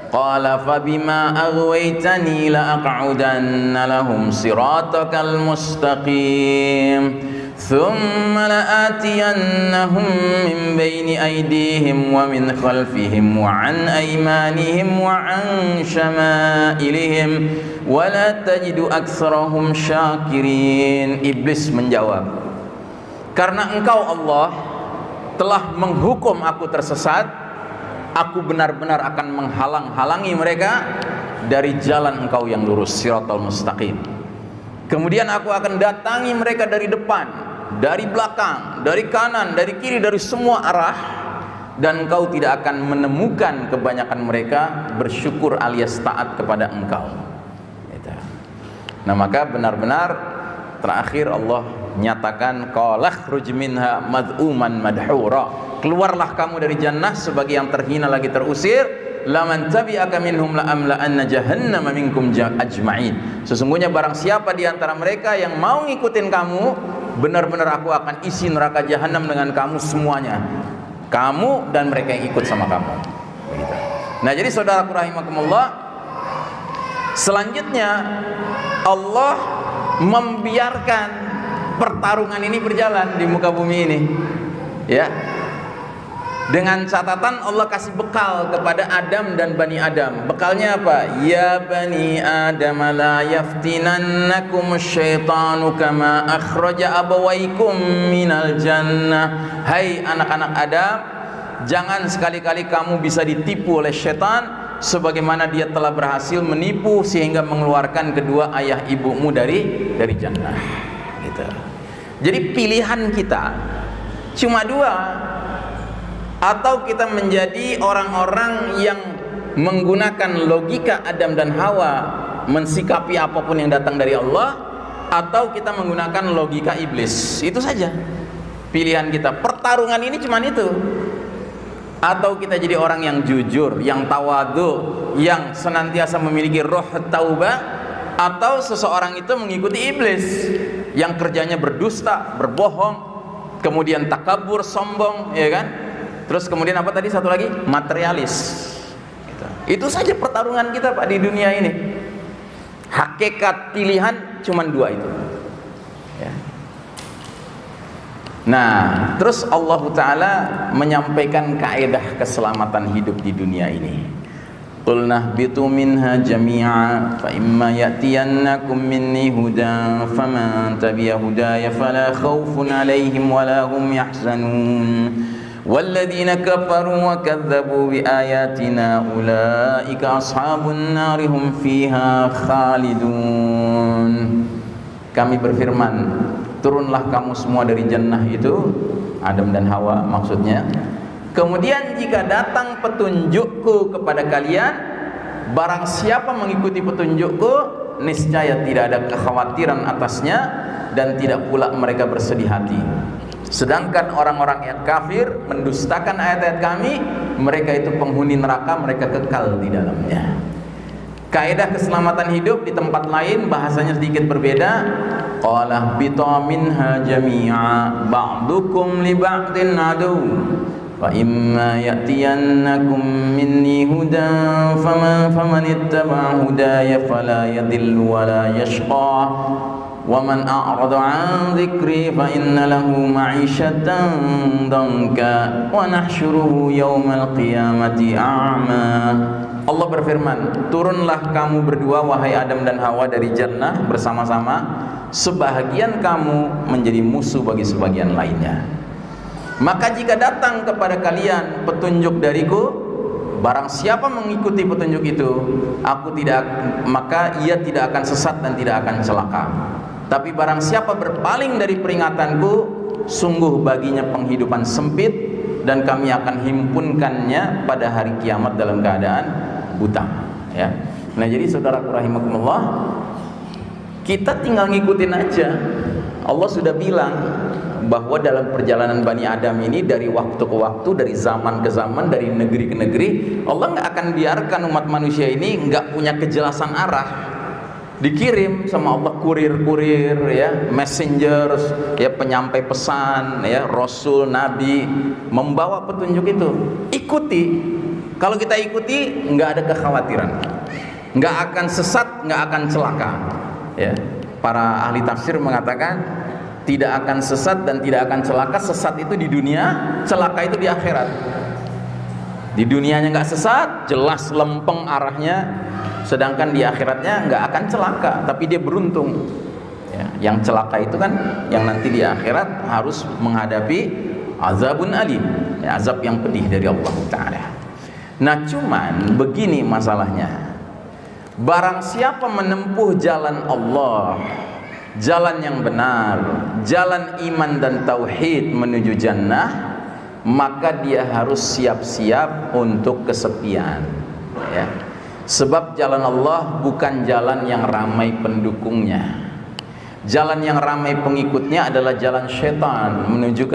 S2: Qala fabima aghwaytani la aq'udanna lahum siratakal mustaqim thumma la'atiyannahum min bayni aydihim wa min khalfihim wa an aymanihim wa an shama'ilihim wa la tajidu aktsarahum syakirin. Iblis menjawab, karena engkau Allah telah menghukum aku tersesat, aku benar-benar akan menghalang-halangi mereka dari jalan engkau yang lurus, siratal mustaqim. Kemudian aku akan datangi mereka dari depan, dari belakang, dari kanan, dari kiri, dari semua arah, dan engkau tidak akan menemukan kebanyakan mereka bersyukur alias taat kepada engkau. Nah, maka benar-benar terakhir Allah nyatakan qala khruj minha mad'uman madhura, keluarlah kamu dari jannah sebagai yang terhina lagi terusir, laman tabi'aka minhum la amla'anna jahannama minkum ajma'in. Sesungguhnya barang siapa di antara mereka yang mau ngikutin kamu, benar-benar aku akan isi neraka jahanam dengan kamu semuanya, kamu dan mereka yang ikut sama kamu. Begitu. Nah, jadi saudaraku rahimakumullah, selanjutnya Allah membiarkan pertarungan ini berjalan di muka bumi ini, ya. Dengan catatan Allah kasih bekal kepada Adam dan Bani Adam. Bekalnya apa? Ya Bani Adam la yaftinannakum syaitanu kama akhraja abawaikum minal jannah. Hai anak-anak Adam, jangan sekali-kali kamu bisa ditipu oleh syaitan sebagaimana dia telah berhasil menipu sehingga mengeluarkan kedua ayah ibumu dari jannah. Gitu. Jadi pilihan kita cuma dua. Atau kita menjadi orang-orang yang menggunakan logika Adam dan Hawa mensikapi apapun yang datang dari Allah, atau kita menggunakan logika iblis. Itu saja pilihan kita. Pertarungan ini cuma itu. Atau kita jadi orang yang jujur, yang tawadu, yang senantiasa memiliki roh taubah, atau seseorang itu mengikuti iblis yang kerjanya berdusta, berbohong, kemudian takabur, sombong, ya kan? Terus kemudian apa tadi satu lagi? Materialis. Itu saja pertarungan kita Pak di dunia ini. Hakikat pilihan cuma dua itu. Ya. Nah, terus Allah Ta'ala menyampaikan kaidah keselamatan hidup di dunia ini. Qul nahbitu minha jami'a fa imma ya'tiyannakum minni hudan faman tabi'a hudaya fala khaufun 'alaihim wala hum yahzanun. وَالَّذِينَ كَفَرُوا وَكَذَّبُوا بِآيَاتِنَا أُولَئِكَ أَصْحَابُ النَّارِ هُمْ فِيهَا خَالِدُونَ. Kami berfirman, turunlah kamu semua dari jannah itu, Adam dan Hawa maksudnya. Kemudian jika datang petunjukku kepada kalian, barang siapa mengikuti petunjukku, niscaya tidak ada kekhawatiran atasnya dan tidak pula mereka bersedih hati. Sedangkan orang-orang yang kafir mendustakan ayat-ayat kami, mereka itu penghuni neraka, mereka kekal di dalamnya. Kaidah keselamatan hidup di tempat lain bahasanya sedikit berbeda. Qala bita minha jami'a ba'dukum li ba'din adu fa imma ya'tiyannakum minni hudan faman ittaba'a hudaya fala yadhillu wa la yashqa. وَمَنْ أَعْرَضَ عَنْ ذِكْرِي فَإِنَّ لَهُ مَعِيشَةً ضَنْكًا وَنَحْشُرُهُ يَوْمَ الْقِيَامَةِ أَعْمَى. Allah berfirman, turunlah kamu berdua wahai Adam dan Hawa dari jannah bersama-sama, sebahagian kamu menjadi musuh bagi sebagian lainnya. Maka jika datang kepada kalian petunjuk dariku, barang siapa mengikuti petunjuk itu, maka ia tidak akan sesat dan tidak akan celaka. Tapi barang siapa berpaling dari peringatanku, sungguh baginya penghidupan sempit dan kami akan himpunkannya pada hari kiamat dalam keadaan buta. Ya. Nah, jadi saudaraku rahimakumullah, kita tinggal ngikutin aja. Allah sudah bilang bahwa dalam perjalanan Bani Adam ini dari waktu ke waktu, dari zaman ke zaman, dari negeri ke negeri, Allah nggak akan biarkan umat manusia ini nggak punya kejelasan arah. Dikirim sama Allah kurir-kurir, ya, messengers, ya, penyampai pesan, ya, rasul, nabi, membawa petunjuk itu. Ikuti. Kalau kita ikuti, nggak ada kekhawatiran, nggak akan sesat, nggak akan celaka. Ya. Para ahli tafsir mengatakan tidak akan sesat dan tidak akan celaka. Sesat itu di dunia, celaka itu di akhirat. Di dunianya nggak sesat, jelas lempeng arahnya. Sedangkan di akhiratnya nggak akan celaka, tapi dia beruntung. Ya, yang celaka itu kan yang nanti di akhirat harus menghadapi azabun alim, ya, azab yang pedih dari Allah Ta'ala. Nah, cuman begini masalahnya. Barang siapa menempuh jalan Allah, jalan yang benar, jalan iman dan tauhid menuju jannah, maka dia harus siap-siap untuk kesepian, ya. Sebab jalan Allah bukan jalan yang ramai pendukungnya. Jalan yang ramai pengikutnya adalah jalan syaitan menuju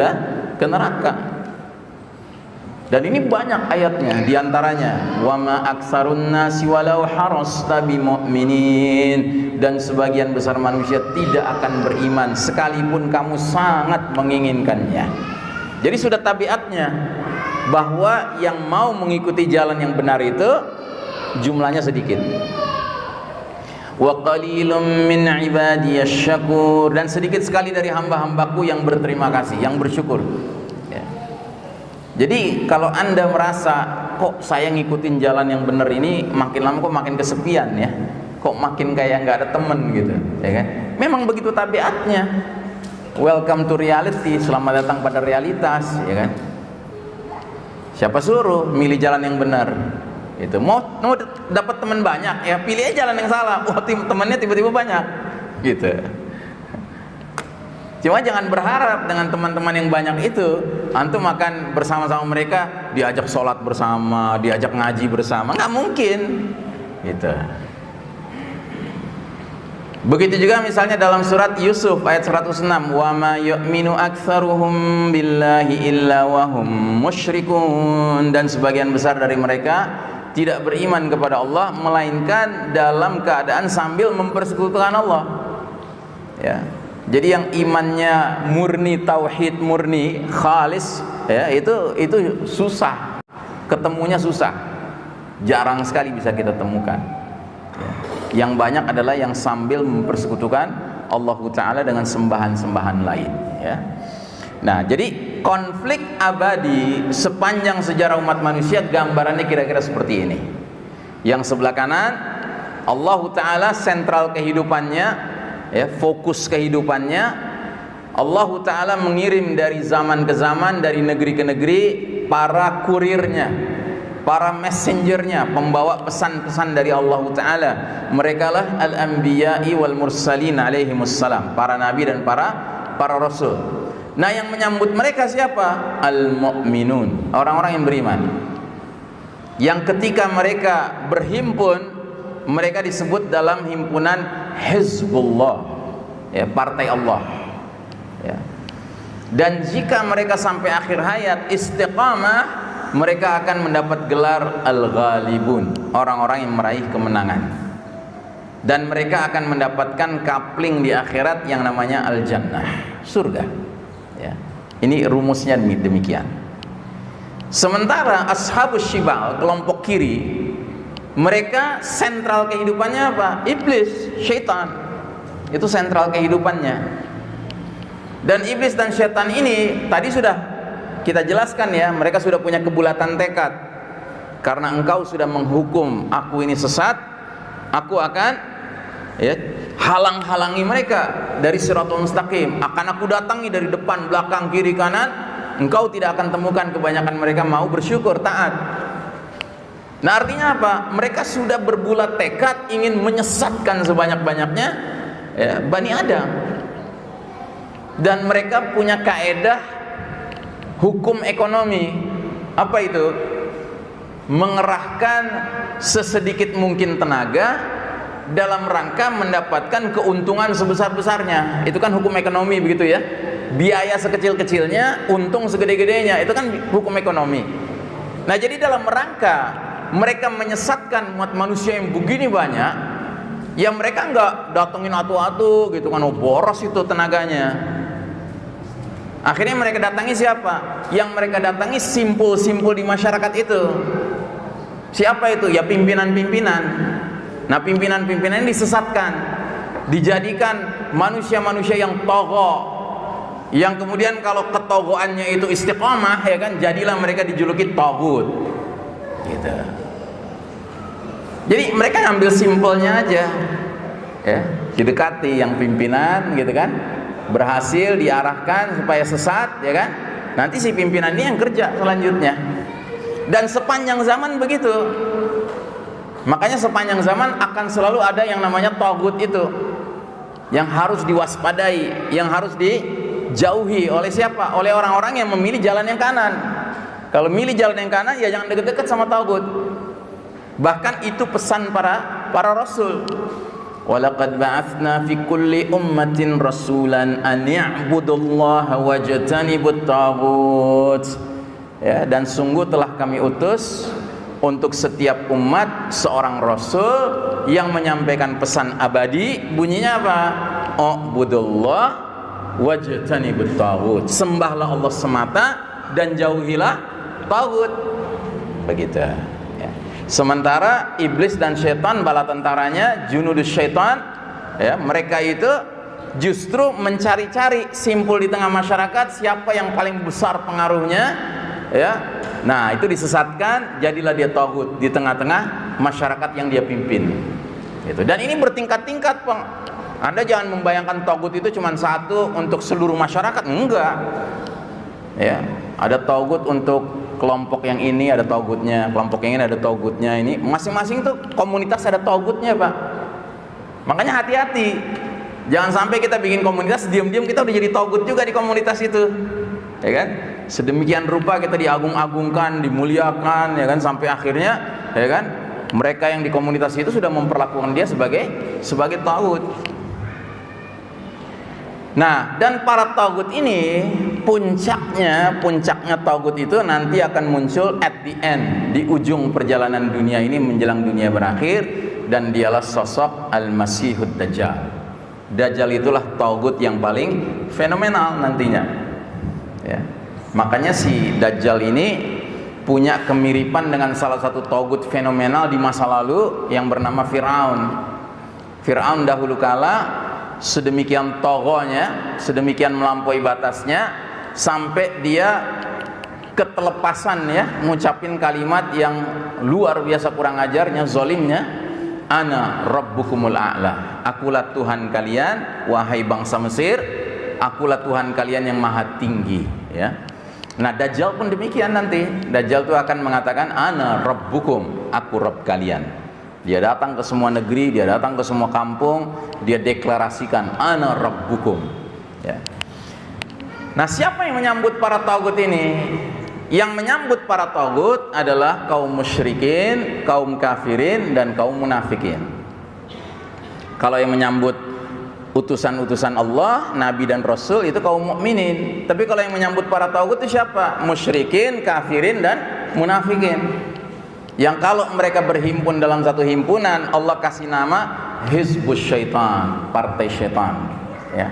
S2: ke neraka. Dan ini banyak ayatnya, diantaranya wa ma aktsarun nasi walau harasta bimu'minin, dan sebagian besar manusia tidak akan beriman sekalipun kamu sangat menginginkannya. Jadi sudah tabiatnya bahwa yang mau mengikuti jalan yang benar itu jumlahnya sedikit. Wa qalilum min ibadiyasy syakur, dan sedikit sekali dari hamba-hambaku yang berterima kasih, yang bersyukur. Jadi kalau Anda merasa kok saya ngikutin jalan yang benar ini makin lama kok makin kesepian ya, kok makin kayak nggak ada temen gitu, ya kan? Memang begitu tabiatnya. Welcome to reality, selamat datang pada realitas, ya kan? Siapa suruh milih jalan yang benar? Itu mau dapat teman banyak ya, pilih aja jalan yang salah. Wah, temannya tiba-tiba banyak, gitu. Cuma jangan berharap dengan teman-teman yang banyak itu antum akan bersama-sama mereka, diajak sholat bersama, diajak ngaji bersama, nggak mungkin gitu. Begitu juga misalnya dalam surat Yusuf ayat 106, wa ma yu'minu aktsaruhum billahi illa wa hum musyrikun, dan sebagian besar dari mereka tidak beriman kepada Allah melainkan dalam keadaan sambil mempersekutukan Allah, ya. Jadi yang imannya murni, tauhid murni, khalis, ya, itu susah, ketemunya susah, jarang sekali bisa kita temukan. Ya. Yang banyak adalah yang sambil mempersekutukan Allah Ta'ala dengan sembahan-sembahan lain, ya. Nah, jadi konflik abadi sepanjang sejarah umat manusia gambarannya kira-kira seperti ini. Yang sebelah kanan Allah Ta'ala sentral kehidupannya, ya, fokus kehidupannya. Allah Ta'ala mengirim dari zaman ke zaman, dari negeri ke negeri, para kurirnya, para messengernya, pembawa pesan-pesan dari Allah Ta'ala. Mereka lah al-anbiya'i wal mursalin alaihimussalam, para nabi dan para rasul. Nah, yang menyambut mereka siapa? Al-mu'minun, orang-orang yang beriman, yang ketika mereka berhimpun, mereka disebut dalam himpunan Hizbullah, ya, partai Allah, ya. Dan jika mereka sampai akhir hayat istiqamah, mereka akan mendapat gelar Al-Ghalibun, orang-orang yang meraih kemenangan. Dan mereka akan mendapatkan kapling di akhirat yang namanya Al-Jannah, surga, ya. Ini rumusnya demikian. Sementara Ashabus Shibal, kelompok kiri, mereka sentral kehidupannya apa? Iblis, syaitan. Itu sentral kehidupannya. Dan iblis dan syaitan ini tadi sudah kita jelaskan ya, mereka sudah punya kebulatan tekad. Karena engkau sudah menghukum aku ini sesat, aku akan, ya, halang-halangi mereka dari Shiratal Mustaqim. Akan aku datangi dari depan, belakang, kiri, kanan. Engkau tidak akan temukan kebanyakan mereka mau bersyukur, taat. Nah, artinya apa? Mereka sudah berbulat tekad ingin menyesatkan sebanyak-banyaknya, ya, Bani Adam. Dan mereka punya kaedah hukum ekonomi. Apa itu? Mengerahkan sesedikit mungkin tenaga dalam rangka mendapatkan keuntungan sebesar-besarnya. Itu kan hukum ekonomi, begitu ya. Biaya sekecil-kecilnya, untung segede-gedenya. Itu kan hukum ekonomi. Nah, jadi dalam rangka mereka menyesatkan umat manusia yang begini banyak, ya mereka nggak datengin atu-atu gitu kan, oh boros itu tenaganya. Akhirnya mereka datangi siapa? Yang mereka datangi simpul-simpul di masyarakat itu. Siapa itu? Ya pimpinan-pimpinan. Nah, pimpinan-pimpinan ini disesatkan, dijadikan manusia-manusia yang togho, yang kemudian kalau ketogoannya itu istiqomah, ya kan, jadilah mereka dijuluki tagut, gitu. Jadi mereka ngambil simpelnya aja, ya, didekati yang pimpinan, gitu kan, berhasil diarahkan supaya sesat, ya kan. Nanti si pimpinan ini yang kerja selanjutnya. Dan sepanjang zaman begitu. Makanya sepanjang zaman akan selalu ada yang namanya tagut itu, yang harus diwaspadai, yang harus dijauhi oleh siapa? Oleh orang-orang yang memilih jalan yang kanan. Kalau milih jalan yang kanan, ya jangan deket-deket sama tagut. Bahkan itu pesan para rasul. Walaqad ba'atsna fi kulli ummatin rasulan an ya'budullaha wajtanibut taghut. ya, dan sungguh telah kami utus untuk setiap umat seorang rasul yang menyampaikan pesan abadi. Bunyinya apa? Ubudullah wajtanibut taghut. Sembahlah Allah semata dan jauhilah taghut. Begitu ya. Sementara iblis dan syaitan, bala tentaranya, junudus syaitan, ya, mereka itu justru mencari-cari simpul di tengah masyarakat siapa yang paling besar pengaruhnya, ya. Nah, itu disesatkan, jadilah dia taghut di tengah-tengah masyarakat yang dia pimpin. Gitu. Dan ini bertingkat-tingkat, Bang. Anda jangan membayangkan taghut itu cuma satu untuk seluruh masyarakat, enggak. Ya, ada taghut untuk kelompok yang ini, ada taghutnya, kelompok yang ini ada taghutnya. Ini masing-masing tuh komunitas ada taghutnya, Pak. Makanya hati-hati. Jangan sampai kita bikin komunitas, diam-diam kita udah jadi taghut juga di komunitas itu. Ya kan? Sedemikian rupa kita diagung-agungkan, dimuliakan, ya kan, sampai akhirnya, ya kan, mereka yang di komunitas itu sudah memperlakukan dia sebagai taghut. Nah, dan para taghut ini puncaknya taghut itu nanti akan muncul at the end, di ujung perjalanan dunia ini menjelang dunia berakhir, dan dialah sosok Al-Masihud Dajjal. Dajjal itulah taghut yang paling fenomenal nantinya. Ya. Makanya si Dajjal ini punya kemiripan dengan salah satu taghut fenomenal di masa lalu yang bernama Fir'aun. Fir'aun dahulu kala sedemikian togohnya, sedemikian melampaui batasnya, sampai dia ketelepasan, ya, ngucapin kalimat yang luar biasa kurang ajarnya, zolimnya, ana rabbukumul a'la, akulah Tuhan kalian wahai bangsa Mesir, akulah Tuhan kalian yang maha tinggi, ya. Nah, Dajjal pun demikian nanti. Dajjal itu akan mengatakan ana rabbukum, aku Rabb kalian. Dia datang ke semua negeri, dia datang ke semua kampung, dia deklarasikan ana rabbukum, ya. Nah, siapa yang menyambut para taghut ini? Yang menyambut para taghut adalah kaum musyrikin, kaum kafirin, dan kaum munafikin. Kalau yang menyambut utusan-utusan Allah, nabi dan rasul itu kaum mukminin. Tapi kalau yang menyambut para taghut itu siapa? Musyrikin, kafirin, dan munafikin. Yang kalau mereka berhimpun dalam satu himpunan, Allah kasih nama Hizbus Syaitan, partai syaitan, ya.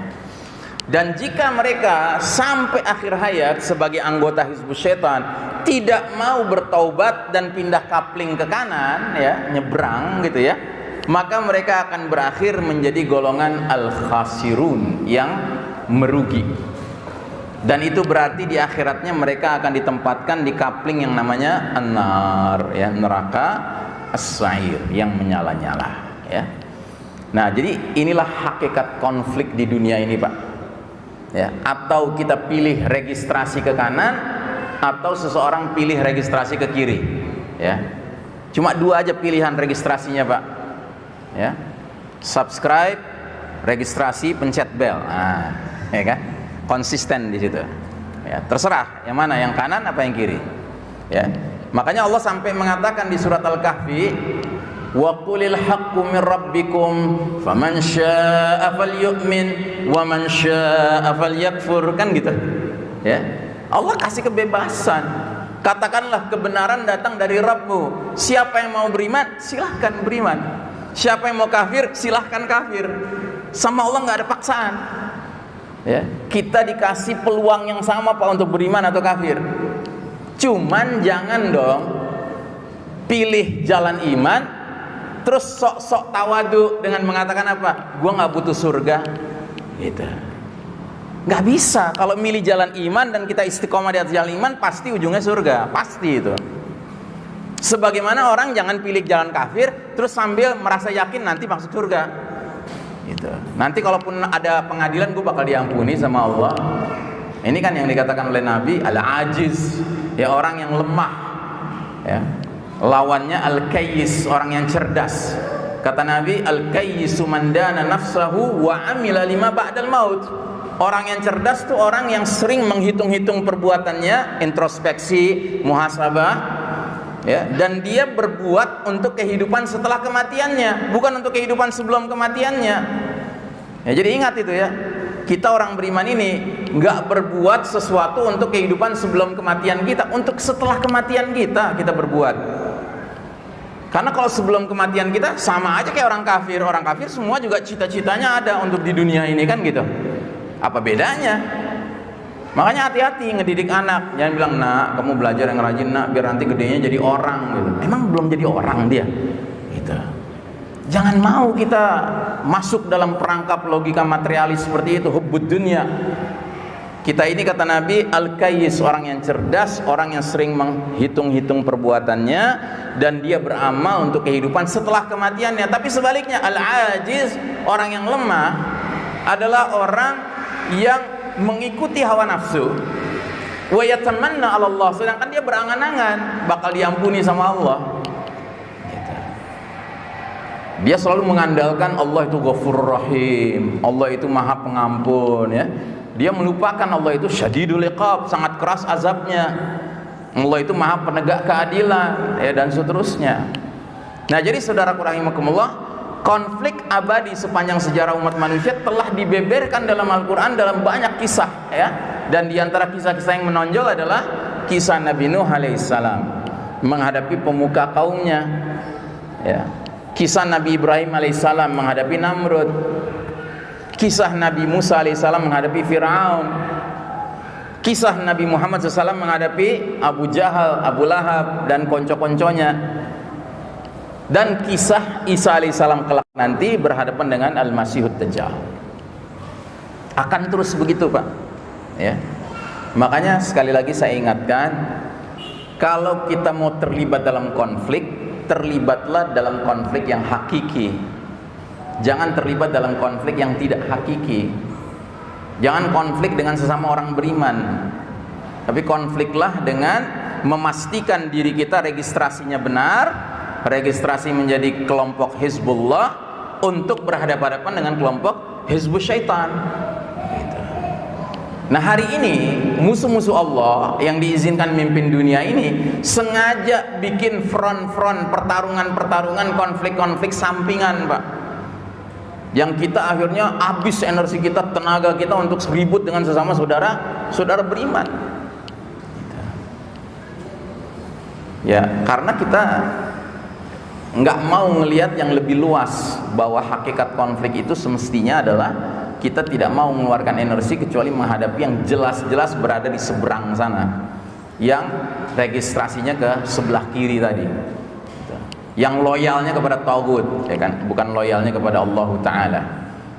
S2: Dan jika mereka sampai akhir hayat sebagai anggota Hizbus Syaitan tidak mau bertaubat dan pindah kapling ke kanan, ya, nyebrang gitu, ya, maka mereka akan berakhir menjadi golongan al-khasirun, yang merugi. Dan itu berarti di akhiratnya mereka akan ditempatkan di kapling yang namanya an-nar, ya, neraka as-sa'ir, yang menyala-nyala, ya. Nah, jadi inilah hakikat konflik di dunia ini, Pak. Ya, atau kita pilih registrasi ke kanan, atau seseorang pilih registrasi ke kiri, ya. Cuma dua aja pilihan registrasinya, Pak. Ya, subscribe, registrasi, pencet bel, nah, ya kan, konsisten di situ, ya, terserah yang mana, yang kanan apa yang kiri, ya. Makanya Allah sampai mengatakan di surat Al-Kahfi, wa qulil haqqu min rabbikum faman syaa'a falyu'min wa man syaa'a falyakfur, kan gitu, ya. Allah kasih kebebasan, katakanlah kebenaran datang dari Rabbmu, siapa yang mau beriman silahkan beriman, siapa yang mau kafir silahkan kafir. Sama Allah nggak ada paksaan, ya. Kita dikasih peluang yang sama, Pak, untuk beriman atau kafir. Cuman jangan dong pilih jalan iman terus sok-sok tawadu dengan mengatakan apa? Gua nggak butuh surga, gitu. Nggak bisa. Kalau milih jalan iman dan kita istiqomah di atas jalan iman, pasti ujungnya surga, pasti itu. Sebagaimana orang jangan pilih jalan kafir terus sambil merasa yakin nanti masuk surga, gitu. Nanti kalaupun ada pengadilan, gue bakal diampuni sama Allah. Ini kan yang dikatakan oleh Nabi, al-ajiz, ya, orang yang lemah, ya. Lawannya al-kayyis, orang yang cerdas. Kata Nabi, al-kayyisu man dana nafsahu wa amila lima ba'dal maut. Orang yang cerdas itu orang yang sering menghitung-hitung perbuatannya, introspeksi, muhasabah, ya, dan dia berbuat untuk kehidupan setelah kematiannya, bukan untuk kehidupan sebelum kematiannya, ya. Jadi ingat itu, ya. kita orang beriman ini nggak berbuat sesuatu untuk kehidupan sebelum kematian kita, untuk setelah kematian kita berbuat. Karena kalau sebelum kematian kita sama aja kayak orang kafir. Orang kafir semua juga cita-citanya ada untuk di dunia ini kan gitu. Apa bedanya? Makanya hati-hati ngedidik anak. Jangan bilang, nak kamu belajar yang rajin nak, biar nanti gedenya jadi orang gitu. Emang belum jadi orang dia gitu. Jangan mau kita masuk dalam perangkap logika materialis seperti itu, hubbud dunya. Kita ini kata Nabi al-kayyis, orang yang cerdas, orang yang sering menghitung-hitung perbuatannya dan dia beramal untuk kehidupan setelah kematiannya. Tapi sebaliknya al-ajiz, orang yang lemah adalah orang yang mengikuti hawa nafsu wa yatamanna 'ala Allah, sedangkan dia berangan-angan bakal diampuni sama Allah. Dia selalu mengandalkan Allah itu Ghafurur Rahim, Allah itu Maha Pengampun ya. Dia melupakan Allah itu Syadidul Iqab, sangat keras azabnya. Allah itu Maha Penegak Keadilan ya, dan seterusnya. Nah, jadi saudaraku rahimakumullah, konflik abadi sepanjang sejarah umat manusia telah dibeberkan dalam Al-Qur'an dalam banyak kisah ya. Dan diantara kisah-kisah yang menonjol adalah kisah Nabi Nuh alaihissalam menghadapi pemuka kaumnya ya. Kisah Nabi Ibrahim alaihissalam menghadapi Namrud. Kisah Nabi Musa alaihissalam menghadapi Fir'aun. Kisah Nabi Muhammad SAW menghadapi Abu Jahal, Abu Lahab dan konco-konconya. Dan kisah Isa alaihissalam kelak nanti berhadapan dengan Al-Masihud Dajjal. Akan terus begitu Pak ya. Makanya sekali lagi saya ingatkan, kalau kita mau terlibat dalam konflik, terlibatlah dalam konflik yang hakiki. Jangan terlibat dalam konflik yang tidak hakiki. Jangan konflik dengan sesama orang beriman, tapi konfliklah dengan memastikan diri kita registrasinya benar, registrasi menjadi kelompok Hizbullah untuk berhadapan-hadapan dengan kelompok Hizbus Syaitan. Nah, hari ini musuh-musuh Allah yang diizinkan mimpin dunia ini sengaja bikin front-front, pertarungan-pertarungan, konflik-konflik sampingan Pak, yang kita akhirnya habis energi kita, tenaga kita untuk ribut dengan sesama saudara beriman ya, karena kita nggak mau ngelihat yang lebih luas, bahwa hakikat konflik itu semestinya adalah kita tidak mau mengeluarkan energi kecuali menghadapi yang jelas-jelas berada di seberang sana, yang registrasinya ke sebelah kiri tadi, yang loyalnya kepada Taghut ya kan, bukan loyalnya kepada Allah Ta'ala.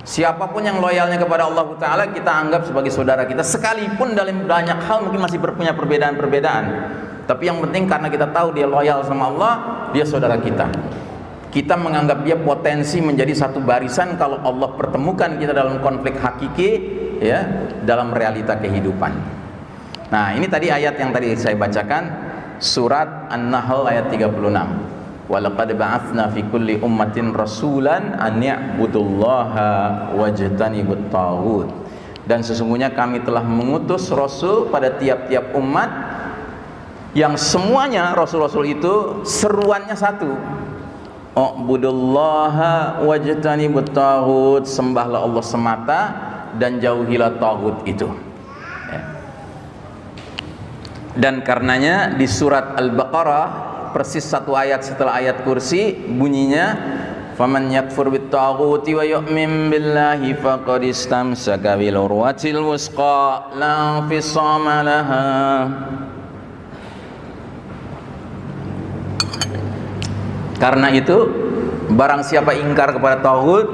S2: Siapapun yang loyalnya kepada Allah Ta'ala kita anggap sebagai saudara kita, sekalipun dalam banyak hal mungkin masih punya perbedaan-perbedaan, tapi yang penting karena kita tahu dia loyal sama Allah, dia saudara kita. Kita menganggap dia potensi menjadi satu barisan kalau Allah pertemukan kita dalam konflik hakiki ya, dalam realita kehidupan. Nah, ini tadi ayat yang tadi saya bacakan, surat An-Nahl ayat 36. Walaqad ba'atsna fi kulli ummatin rasulan an ya'budullaha wajtanibut taghut. Dan sesungguhnya kami telah mengutus rasul pada tiap-tiap umat, yang semuanya rasul-rasul itu seruannya satu, u'budullaha wajtanibut taghut, sembahlah Allah semata dan jauhilah taghut itu ya. Dan karenanya di surat Al-Baqarah persis satu ayat setelah ayat kursi bunyinya, faman yakfur bit taghuti wa yu'min billahi faqad istamsaka bil urwatil wusqa la fisama laha. Karena itu barang siapa ingkar kepada taghut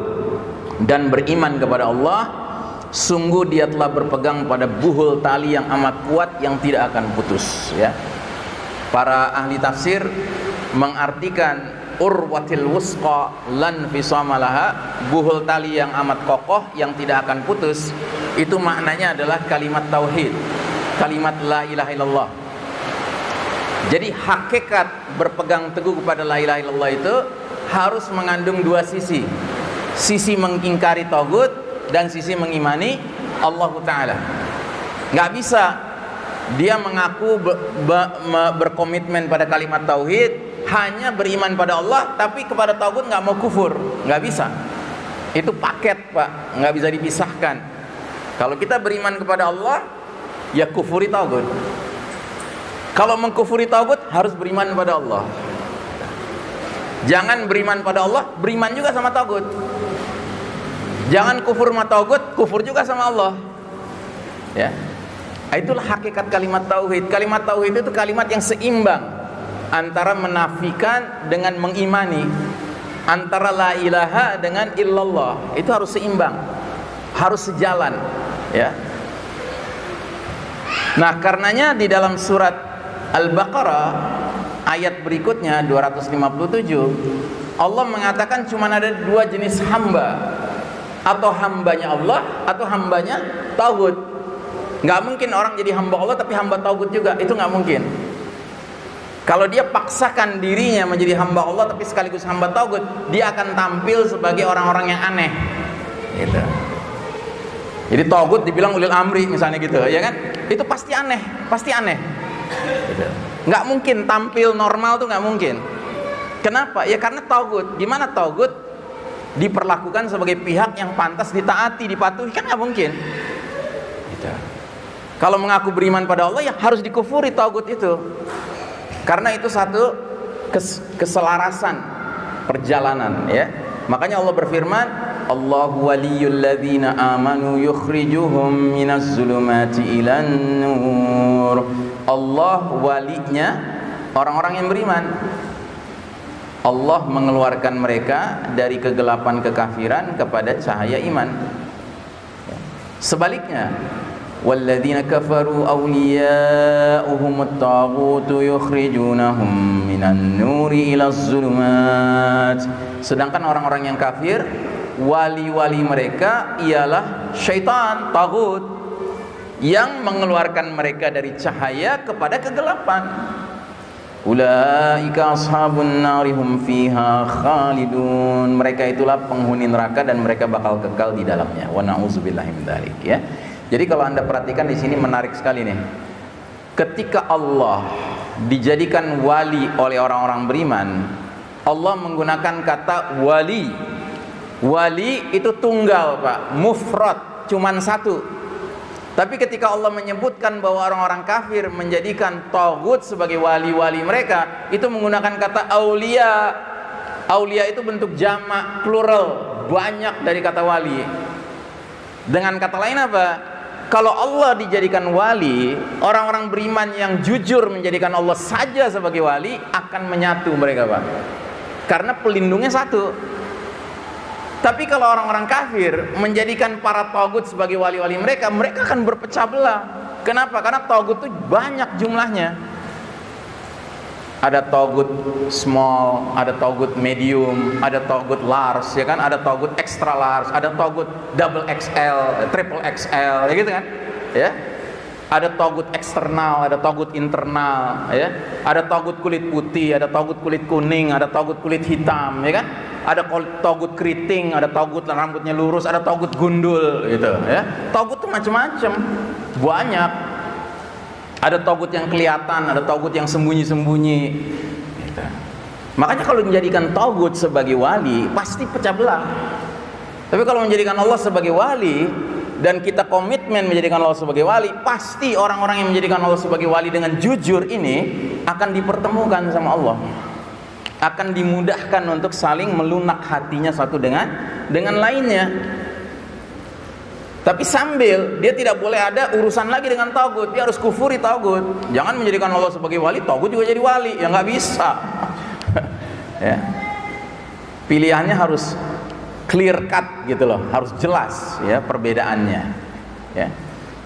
S2: dan beriman kepada Allah, sungguh dia telah berpegang pada buhul tali yang amat kuat yang tidak akan putus ya. Para ahli tafsir mengartikan urwatil wusqa lan fisama laha, buhul tali yang amat kokoh yang tidak akan putus, itu maknanya adalah kalimat tauhid, kalimat la ilaha illallah. Jadi hakikat berpegang teguh kepada la ilaha illallah itu harus mengandung dua sisi, sisi mengingkari taghut dan sisi mengimani Allah Ta'ala. Nggak bisa dia mengaku berkomitmen pada kalimat tauhid, hanya beriman pada Allah, tapi kepada taghut nggak mau kufur, nggak bisa. Itu paket Pak, nggak bisa dipisahkan. Kalau kita beriman kepada Allah, ya kufuri tagut. Kalau mengkufuri tagut, harus beriman kepada Allah. Jangan beriman pada Allah, beriman juga sama tagut. Jangan kufur sama tagut, kufur juga sama Allah. Ya, itulah hakikat kalimat tauhid. Kalimat tauhid itu kalimat yang seimbang antara menafikan dengan mengimani, antara la ilaha dengan illallah. Itu harus seimbang, harus sejalan. Ya. Nah, karenanya di dalam surat Al-Baqarah ayat berikutnya 257, Allah mengatakan cuma ada dua jenis hamba, atau hambanya Allah atau hambanya tagut. Nggak mungkin orang jadi hamba Allah tapi hamba tagut juga, itu nggak mungkin. Kalau dia paksakan dirinya menjadi hamba Allah tapi sekaligus hamba tagut, dia akan tampil sebagai orang-orang yang aneh gitu. Jadi tagut dibilang ulil amri misalnya gitu, ya kan? Itu pasti aneh gitu. Nggak mungkin tampil normal tuh, nggak mungkin. Kenapa? Ya karena tagut. Gimana tagut diperlakukan sebagai pihak yang pantas ditaati, dipatuhi? Kan nggak mungkin gitu. Kalau mengaku beriman pada Allah, ya harus dikufuri tagut itu. Karena itu satu keselarasan perjalanan, ya. Makanya Allah berfirman, Allahu waliyul ladzina amanu yukhrijuhum minaz zulumati ilan nur. Allah walinya orang-orang yang beriman. Allah mengeluarkan mereka dari kegelapan kekafiran kepada cahaya iman. Sebaliknya, walladzina kafaru awliya'uhumut taghutu yukhrijunahum minan nuri ilaz zulumat. Sedangkan orang-orang yang kafir, wali-wali mereka ialah syaitan, taghut, yang mengeluarkan mereka dari cahaya kepada kegelapan. Ulaika ashabun nari hum fiha khalidun. Mereka itulah penghuni neraka dan mereka bakal kekal di dalamnya. Wa na'udzubillahi min dzalik, ya. Jadi kalau Anda perhatikan di sini menarik sekali nih. Ketika Allah dijadikan wali oleh orang-orang beriman, Allah menggunakan kata wali. Wali itu tunggal, Pak, mufrad, cuman satu. Tapi ketika Allah menyebutkan bahwa orang-orang kafir menjadikan taghut sebagai wali-wali mereka, itu menggunakan kata aulia. Aulia itu bentuk jamak, plural, banyak dari kata wali. Dengan kata lain apa? Kalau Allah dijadikan wali, orang-orang beriman yang jujur menjadikan Allah saja sebagai wali akan menyatu mereka, Pak. Karena pelindungnya satu. Tapi kalau orang-orang kafir menjadikan para taghut sebagai wali-wali mereka, mereka akan berpecah belah. Kenapa? Karena taghut itu banyak jumlahnya. Ada taghut small, ada taghut medium, ada taghut large, ya kan? Ada taghut extra large, ada taghut double XL, triple XL, ya gitu kan? Ya. Ada taghut eksternal, ada taghut internal, ya. Ada taghut kulit putih, ada taghut kulit kuning, ada taghut kulit hitam, ya kan? Ada taghut keriting, ada taghut rambutnya lurus, ada taghut gundul gitu, ya. Taghut tuh macam-macam, banyak. Ada taghut yang kelihatan, ada taghut yang sembunyi-sembunyi gitu. Makanya kalau menjadikan taghut sebagai wali pasti pecah belah. Tapi kalau menjadikan Allah sebagai wali dan kita komitmen menjadikan Allah sebagai wali, pasti orang-orang yang menjadikan Allah sebagai wali dengan jujur ini akan dipertemukan sama Allah. Akan dimudahkan untuk saling melunak hatinya satu dengan lainnya. Tapi sambil dia tidak boleh ada urusan lagi dengan taghut, dia harus kufuri taghut. Jangan menjadikan Allah sebagai wali, taghut juga jadi wali, ya nggak bisa. Ya. Pilihannya harus clear cut gitu loh, harus jelas ya perbedaannya. Ya.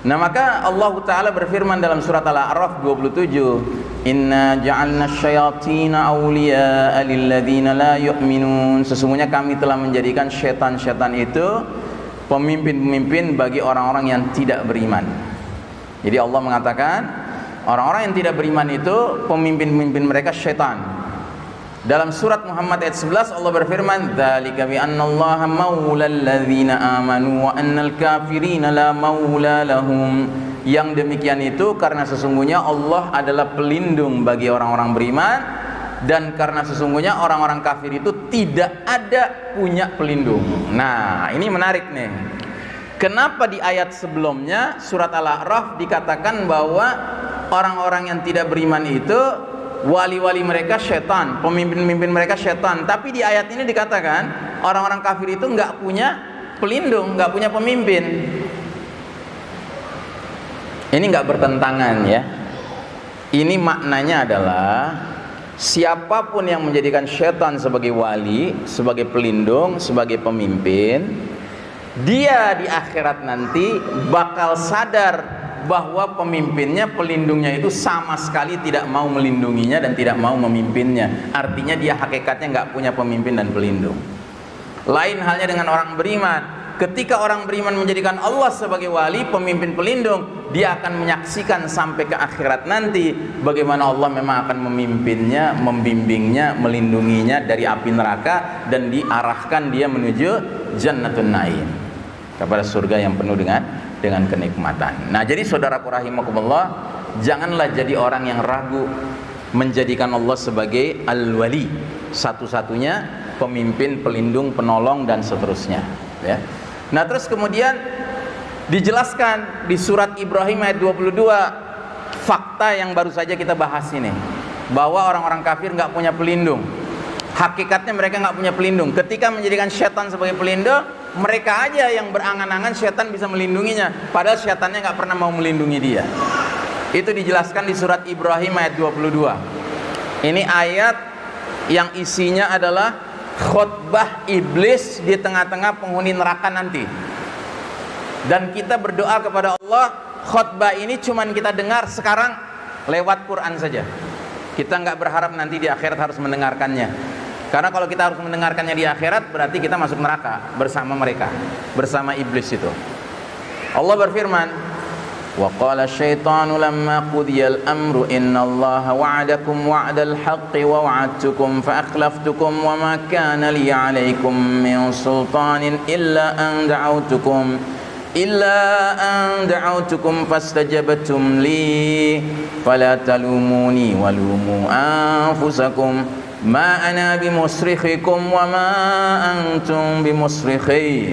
S2: Nah maka Allah Ta'ala berfirman dalam surat Al-A'raf 27, Inna ja'alna syayatina awliya'a lilladzina la yu'minun. Sesungguhnya kami telah menjadikan syaitan-syaitan itu pemimpin-pemimpin bagi orang-orang yang tidak beriman. Jadi Allah mengatakan orang-orang yang tidak beriman itu pemimpin-pemimpin mereka syaitan. Dalam surat Muhammad ayat 11 Allah berfirman, "Dzalika bi annallaha maulal ladzina amanu wa annal kafirina la maula lahum." Yang demikian itu karena sesungguhnya Allah adalah pelindung bagi orang-orang beriman, dan karena sesungguhnya orang-orang kafir itu tidak ada punya pelindung. Nah, ini menarik nih. Kenapa di ayat sebelumnya surat Al-A'raf dikatakan bahwa orang-orang yang tidak beriman itu wali-wali mereka syaitan, pemimpin-pemimpin mereka syaitan, tapi di ayat ini dikatakan orang-orang kafir itu nggak punya pelindung, nggak punya pemimpin. Ini nggak bertentangan ya. Ini maknanya adalah siapapun yang menjadikan syaitan sebagai wali, sebagai pelindung, sebagai pemimpin, dia di akhirat nanti bakal sadar bahwa pemimpinnya, pelindungnya itu sama sekali tidak mau melindunginya dan tidak mau memimpinnya. Artinya dia hakikatnya nggak punya pemimpin dan pelindung. Lain halnya dengan orang beriman. Ketika orang beriman menjadikan Allah sebagai wali, pemimpin, pelindung, dia akan menyaksikan sampai ke akhirat nanti bagaimana Allah memang akan memimpinnya, membimbingnya, melindunginya dari api neraka, dan diarahkan dia menuju Jannatun Naim, kepada surga yang penuh dengan kenikmatan. Nah, jadi saudaraku rahimakumullah, janganlah jadi orang yang ragu menjadikan Allah sebagai al-wali, satu-satunya pemimpin, pelindung, penolong, dan seterusnya ya. Nah, terus kemudian dijelaskan di surat Ibrahim ayat 22 fakta yang baru saja kita bahas ini, bahwa orang-orang kafir nggak punya pelindung. Hakikatnya mereka nggak punya pelindung. Ketika menjadikan syaitan sebagai pelindung, mereka aja yang berangan-angan syaitan bisa melindunginya, padahal syaitannya nggak pernah mau melindungi dia. Itu dijelaskan di surat Ibrahim ayat 22. Ini ayat yang isinya adalah khutbah iblis di tengah-tengah penghuni neraka nanti. Dan kita berdoa kepada Allah, khutbah ini cuman kita dengar sekarang lewat Quran saja. Kita nggak berharap nanti di akhirat harus mendengarkannya. Karena kalau kita harus mendengarkannya di akhirat, berarti kita masuk neraka bersama mereka, bersama iblis itu. Allah berfirman, wa qala asyaitanu lamma qudiyal amru innallaha wa'adakum wa'dal haqqi wa wa'adtukum fa akhlaftukum wa ma kana li 'alaikum min sultanin illa an da'awtukum fastajabtum li fala talumuni walumu anfusakum ma ana bimusrikhikum wa ma antum bimusrikhi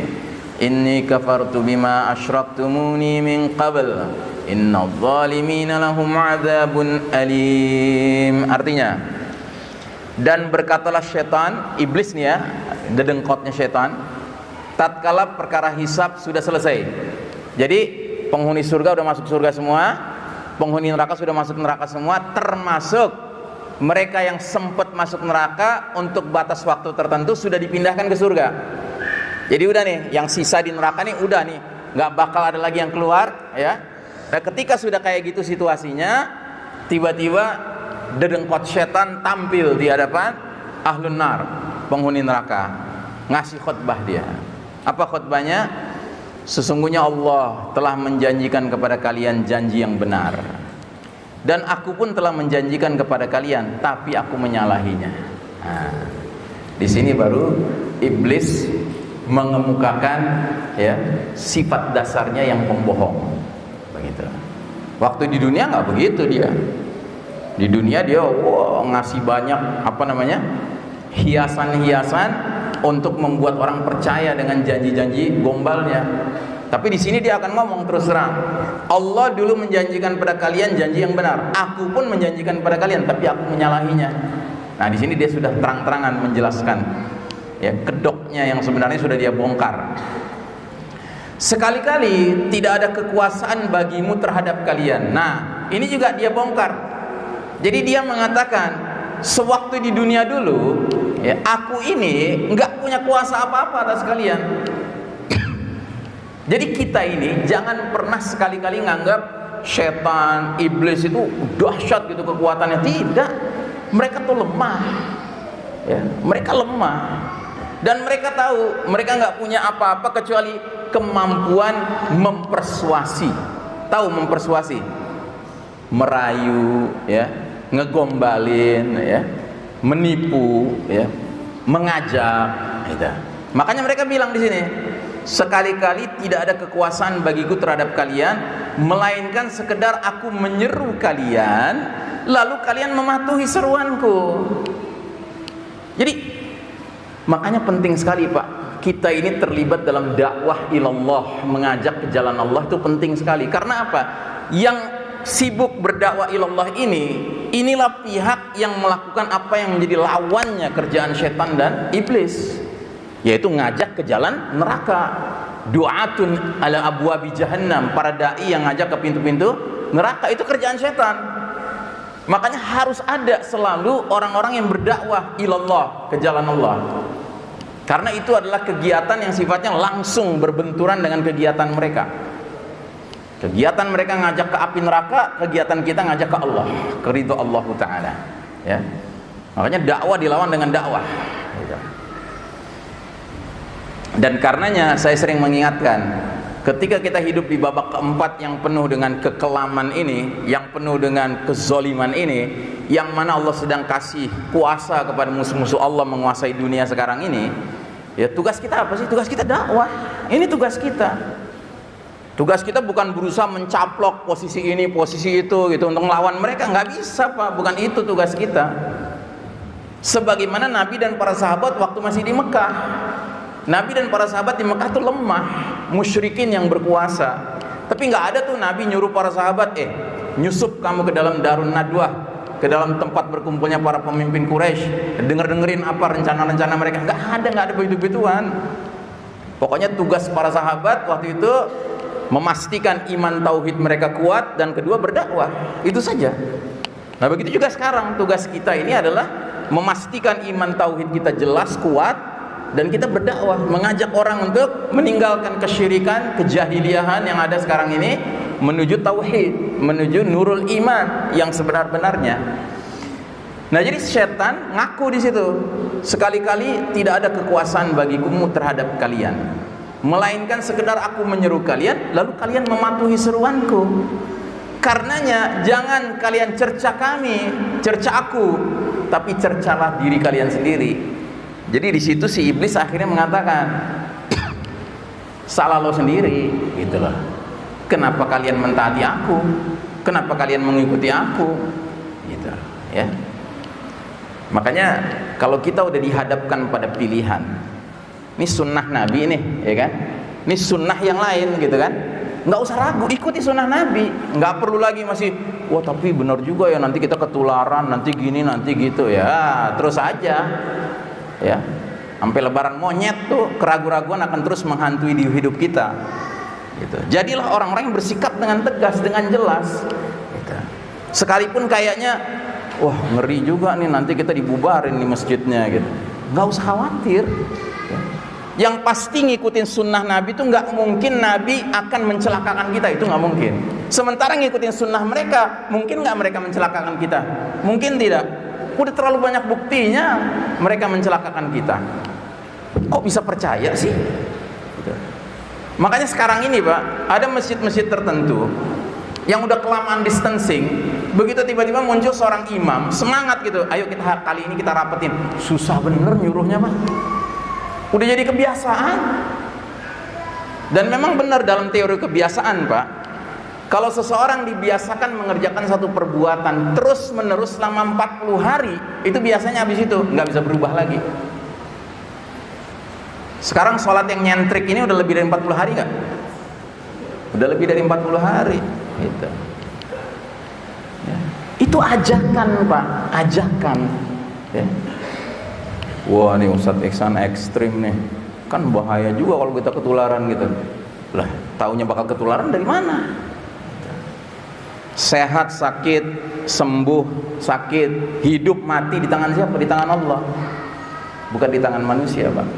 S2: inni kafartu bima asyraktumuni min qabl innadh dhalimina lahum 'adzabun alim. Artinya, dan berkatalah syaitan, iblis nih ya, dedengkotnya syaitan, tatkala perkara hisab sudah selesai. Jadi penghuni surga sudah masuk surga semua, penghuni neraka sudah masuk neraka semua, termasuk mereka yang sempat masuk neraka untuk batas waktu tertentu sudah dipindahkan ke surga. Jadi udah nih, yang sisa di neraka nih udah nih, nggak bakal ada lagi yang keluar ya. Nah, ketika sudah kayak gitu situasinya, tiba-tiba dedengkot setan tampil di hadapan ahlun nar, penghuni neraka, ngasih khutbah dia. Apa khutbahnya? Sesungguhnya Allah telah menjanjikan kepada kalian janji yang benar, dan aku pun telah menjanjikan kepada kalian, tapi aku menyalahinya. Nah, di sini baru iblis mengemukakan ya sifat dasarnya yang pembohong, begitu. Waktu di dunia nggak begitu dia. Di dunia dia ngasih banyak hiasan-hiasan untuk membuat orang percaya dengan janji-janji gombalnya. Tapi di sini dia akan ngomong terus terang, Allah dulu menjanjikan pada kalian janji yang benar, aku pun menjanjikan pada kalian, tapi aku menyalahinya. Nah, di sini dia sudah terang-terangan menjelaskan ya kedoknya yang sebenarnya sudah dia bongkar. Sekali-kali tidak ada kekuasaan bagimu terhadap kalian. Nah, ini juga dia bongkar. Jadi dia mengatakan, sewaktu di dunia dulu ya, aku ini nggak punya kuasa apa-apa atas kalian. Jadi kita ini jangan pernah sekali-kali nganggap setan, iblis itu dahsyat gitu kekuatannya. Tidak, mereka tuh lemah ya, mereka lemah. Dan mereka tahu mereka nggak punya apa-apa kecuali kemampuan mempersuasi. Tahu mempersuasi? Merayu ya, ngegombalin ya, menipu ya, mengajak gitu. Makanya mereka bilang di sini, sekali-kali tidak ada kekuasaan bagiku terhadap kalian, melainkan sekedar aku menyeru kalian lalu kalian mematuhi seruanku. Jadi makanya penting sekali Pak kita ini terlibat dalam dakwah ilallah, mengajak ke jalan Allah itu penting sekali. Karena apa? Yang sibuk berdakwah ilallah inilah pihak yang melakukan apa yang menjadi lawannya kerjaan setan dan iblis, yaitu ngajak ke jalan neraka. Du'atun ala abwabi jahannam, para dai yang ngajak ke pintu-pintu neraka, itu kerjaan setan. Makanya harus ada selalu orang-orang yang berdakwah ilallah, ke jalan Allah. Karena itu adalah kegiatan yang sifatnya langsung berbenturan dengan kegiatan mereka. Kegiatan mereka ngajak ke api neraka, kegiatan kita ngajak ke Allah, ke ridho Allah Ta'ala, ya. Makanya dakwah dilawan dengan dakwah. Dan karenanya saya sering mengingatkan, ketika kita hidup di babak keempat yang penuh dengan kekelaman ini, yang penuh dengan kezoliman ini, yang mana Allah sedang kasih kuasa kepada musuh-musuh Allah menguasai dunia sekarang ini, ya tugas kita apa sih? Tugas kita dakwah. Ini tugas kita. Tugas kita bukan berusaha mencaplok posisi ini, posisi itu gitu untuk melawan mereka, nggak bisa, Pak. Bukan itu tugas kita. Sebagaimana Nabi dan para sahabat waktu masih di Mekah. Nabi dan para sahabat di Mekah itu lemah, musyrikin yang berkuasa. Tapi nggak ada tuh Nabi nyuruh para sahabat, nyusup kamu ke dalam Darun Nadwah, ke dalam tempat berkumpulnya para pemimpin Quraisy, dengerin apa rencana-rencana mereka. Nggak ada begitu-begituan. Pokoknya tugas para sahabat waktu itu memastikan iman tauhid mereka kuat, dan kedua berdakwah. Itu saja. Nah begitu juga sekarang, tugas kita ini adalah memastikan iman tauhid kita jelas, kuat, dan kita berdakwah, mengajak orang untuk meninggalkan kesyirikan, kejahiliahan yang ada sekarang ini, menuju tauhid, menuju nurul iman yang sebenar-benarnya. Nah, jadi setan ngaku di situ, sekali-kali tidak ada kekuasaan bagiku terhadap kalian, melainkan sekedar aku menyeru kalian, lalu kalian mematuhi seruanku. Karenanya jangan kalian cerca kami, cerca aku, tapi cercalah diri kalian sendiri. Jadi di situ si iblis akhirnya mengatakan, salah lo sendiri, gitu loh. Kenapa kalian mentaati aku? Kenapa kalian mengikuti aku? Gitu, ya. Makanya kalau kita udah dihadapkan pada pilihan, ini sunnah Nabi nih, ya kan? Ini sunnah yang lain, gitu kan? Nggak usah ragu, ikuti sunnah Nabi. Nggak perlu lagi masih, wah tapi benar juga ya, nanti kita ketularan, nanti gini, nanti gitu ya. Terus aja. Ya, sampai lebaran monyet tuh keraguan-raguan akan terus menghantui di hidup kita. Gitu. Jadilah orang-orang yang bersikap dengan tegas, dengan jelas. Gitu. Sekalipun kayaknya, wah ngeri juga nih nanti kita dibubarin di masjidnya gitu. Nggak usah khawatir. Yang pasti ngikutin sunnah Nabi itu nggak mungkin Nabi akan mencelakakan kita, itu nggak mungkin. Sementara ngikutin sunnah mereka, mungkin nggak mereka mencelakakan kita? Mungkin tidak. Udah terlalu banyak buktinya mereka mencelakakan kita. Kok bisa percaya sih? Gitu. Makanya sekarang ini Pak, ada masjid-masjid tertentu yang udah kelamaan distancing, begitu tiba-tiba muncul seorang imam semangat gitu, ayo kita kali ini kita rapetin. Susah bener nyuruhnya Pak. Udah jadi kebiasaan. Dan memang benar dalam teori kebiasaan Pak, kalau seseorang dibiasakan mengerjakan satu perbuatan terus menerus selama 40 hari, itu biasanya habis itu nggak bisa berubah lagi. Sekarang sholat yang nyentrik ini udah lebih dari 40 hari nggak? Udah lebih dari 40 hari gitu. Ya. Itu ajakan Pak, ajakan ya. Wah nih Ustadz Iksan ekstrim nih, kan bahaya juga kalau kita ketularan gitu. Lah taunya bakal ketularan dari mana? Sehat, sakit, sembuh, sakit, hidup, mati di tangan siapa? Di tangan Allah, bukan di tangan manusia Pak.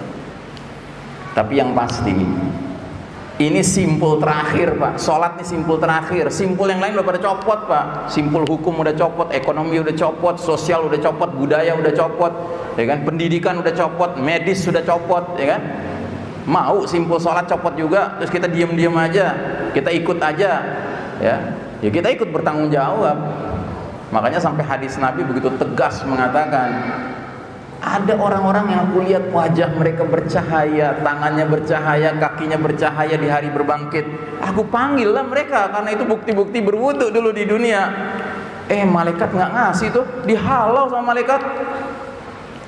S2: Tapi yang pasti ini simpul terakhir Pak. Sholat ini simpul terakhir. Simpul yang lain udah pada copot Pak. Simpul hukum udah copot, ekonomi udah copot, sosial udah copot, budaya udah copot, ya kan? Pendidikan udah copot, medis sudah copot, ya kan? Mau simpul sholat copot juga, terus kita diam-diam aja, kita ikut aja, ya kita ikut bertanggung jawab. Makanya sampai hadis Nabi begitu tegas mengatakan, ada orang-orang yang aku lihat wajah mereka bercahaya, tangannya bercahaya, kakinya bercahaya di hari berbangkit. Aku panggil lah mereka, karena itu bukti-bukti berwudu dulu di dunia. Malaikat nggak ngasih tuh, dihalau sama malaikat.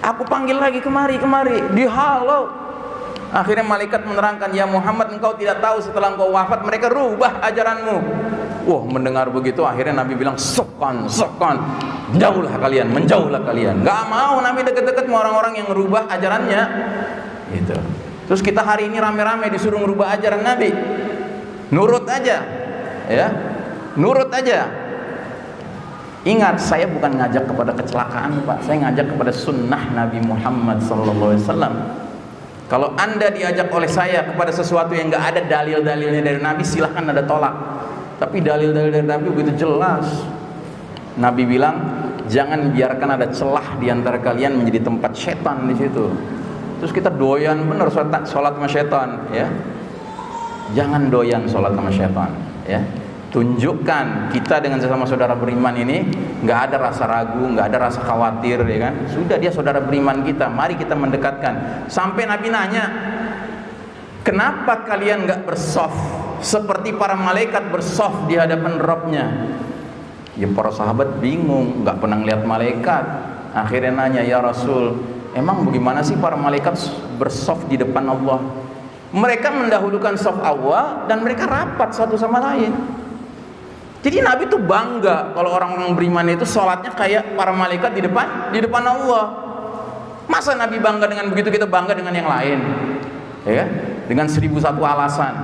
S2: Aku panggil lagi kemari, dihalau. Akhirnya malaikat menerangkan, ya Muhammad, engkau tidak tahu setelah engkau wafat mereka rubah ajaranmu. Wah, mendengar begitu akhirnya Nabi bilang, sokon, menjauhlah kalian. Gak mau Nabi deket-deket sama orang-orang yang merubah ajarannya. Gitu. Terus kita hari ini rame-rame disuruh merubah ajaran Nabi. Nurut aja, ya, nurut aja. Ingat, saya bukan ngajak kepada kecelakaan, Pak. Saya ngajak kepada sunnah Nabi Muhammad SAW. Kalau Anda diajak oleh saya kepada sesuatu yang nggak ada dalil-dalilnya dari Nabi, silahkan Anda tolak. Tapi dalil-dalil dari Nabi begitu jelas. Nabi bilang, jangan biarkan ada celah di antara kalian menjadi tempat setan di situ. Terus kita doyan bener sholat sama setan, ya. Jangan doyan sholat sama setan, ya. Tunjukkan kita dengan sesama saudara beriman ini nggak ada rasa ragu, nggak ada rasa khawatir, ya kan? Sudah, dia saudara beriman kita, mari kita mendekatkan. Sampai Nabi nanya, kenapa kalian nggak bersaf seperti para malaikat bersaf di hadapan Rabbnya? Ya para sahabat bingung, nggak pernah lihat malaikat. Akhirnya nanya, ya Rasul, emang bagaimana sih para malaikat bersaf di depan Allah? Mereka mendahulukan saf awal dan mereka rapat satu sama lain. Jadi Nabi tuh bangga kalau orang-orang beriman itu sholatnya kayak para malaikat di depan Allah. Masa Nabi bangga dengan begitu, kita bangga dengan yang lain, ya? Dengan 1001 alasan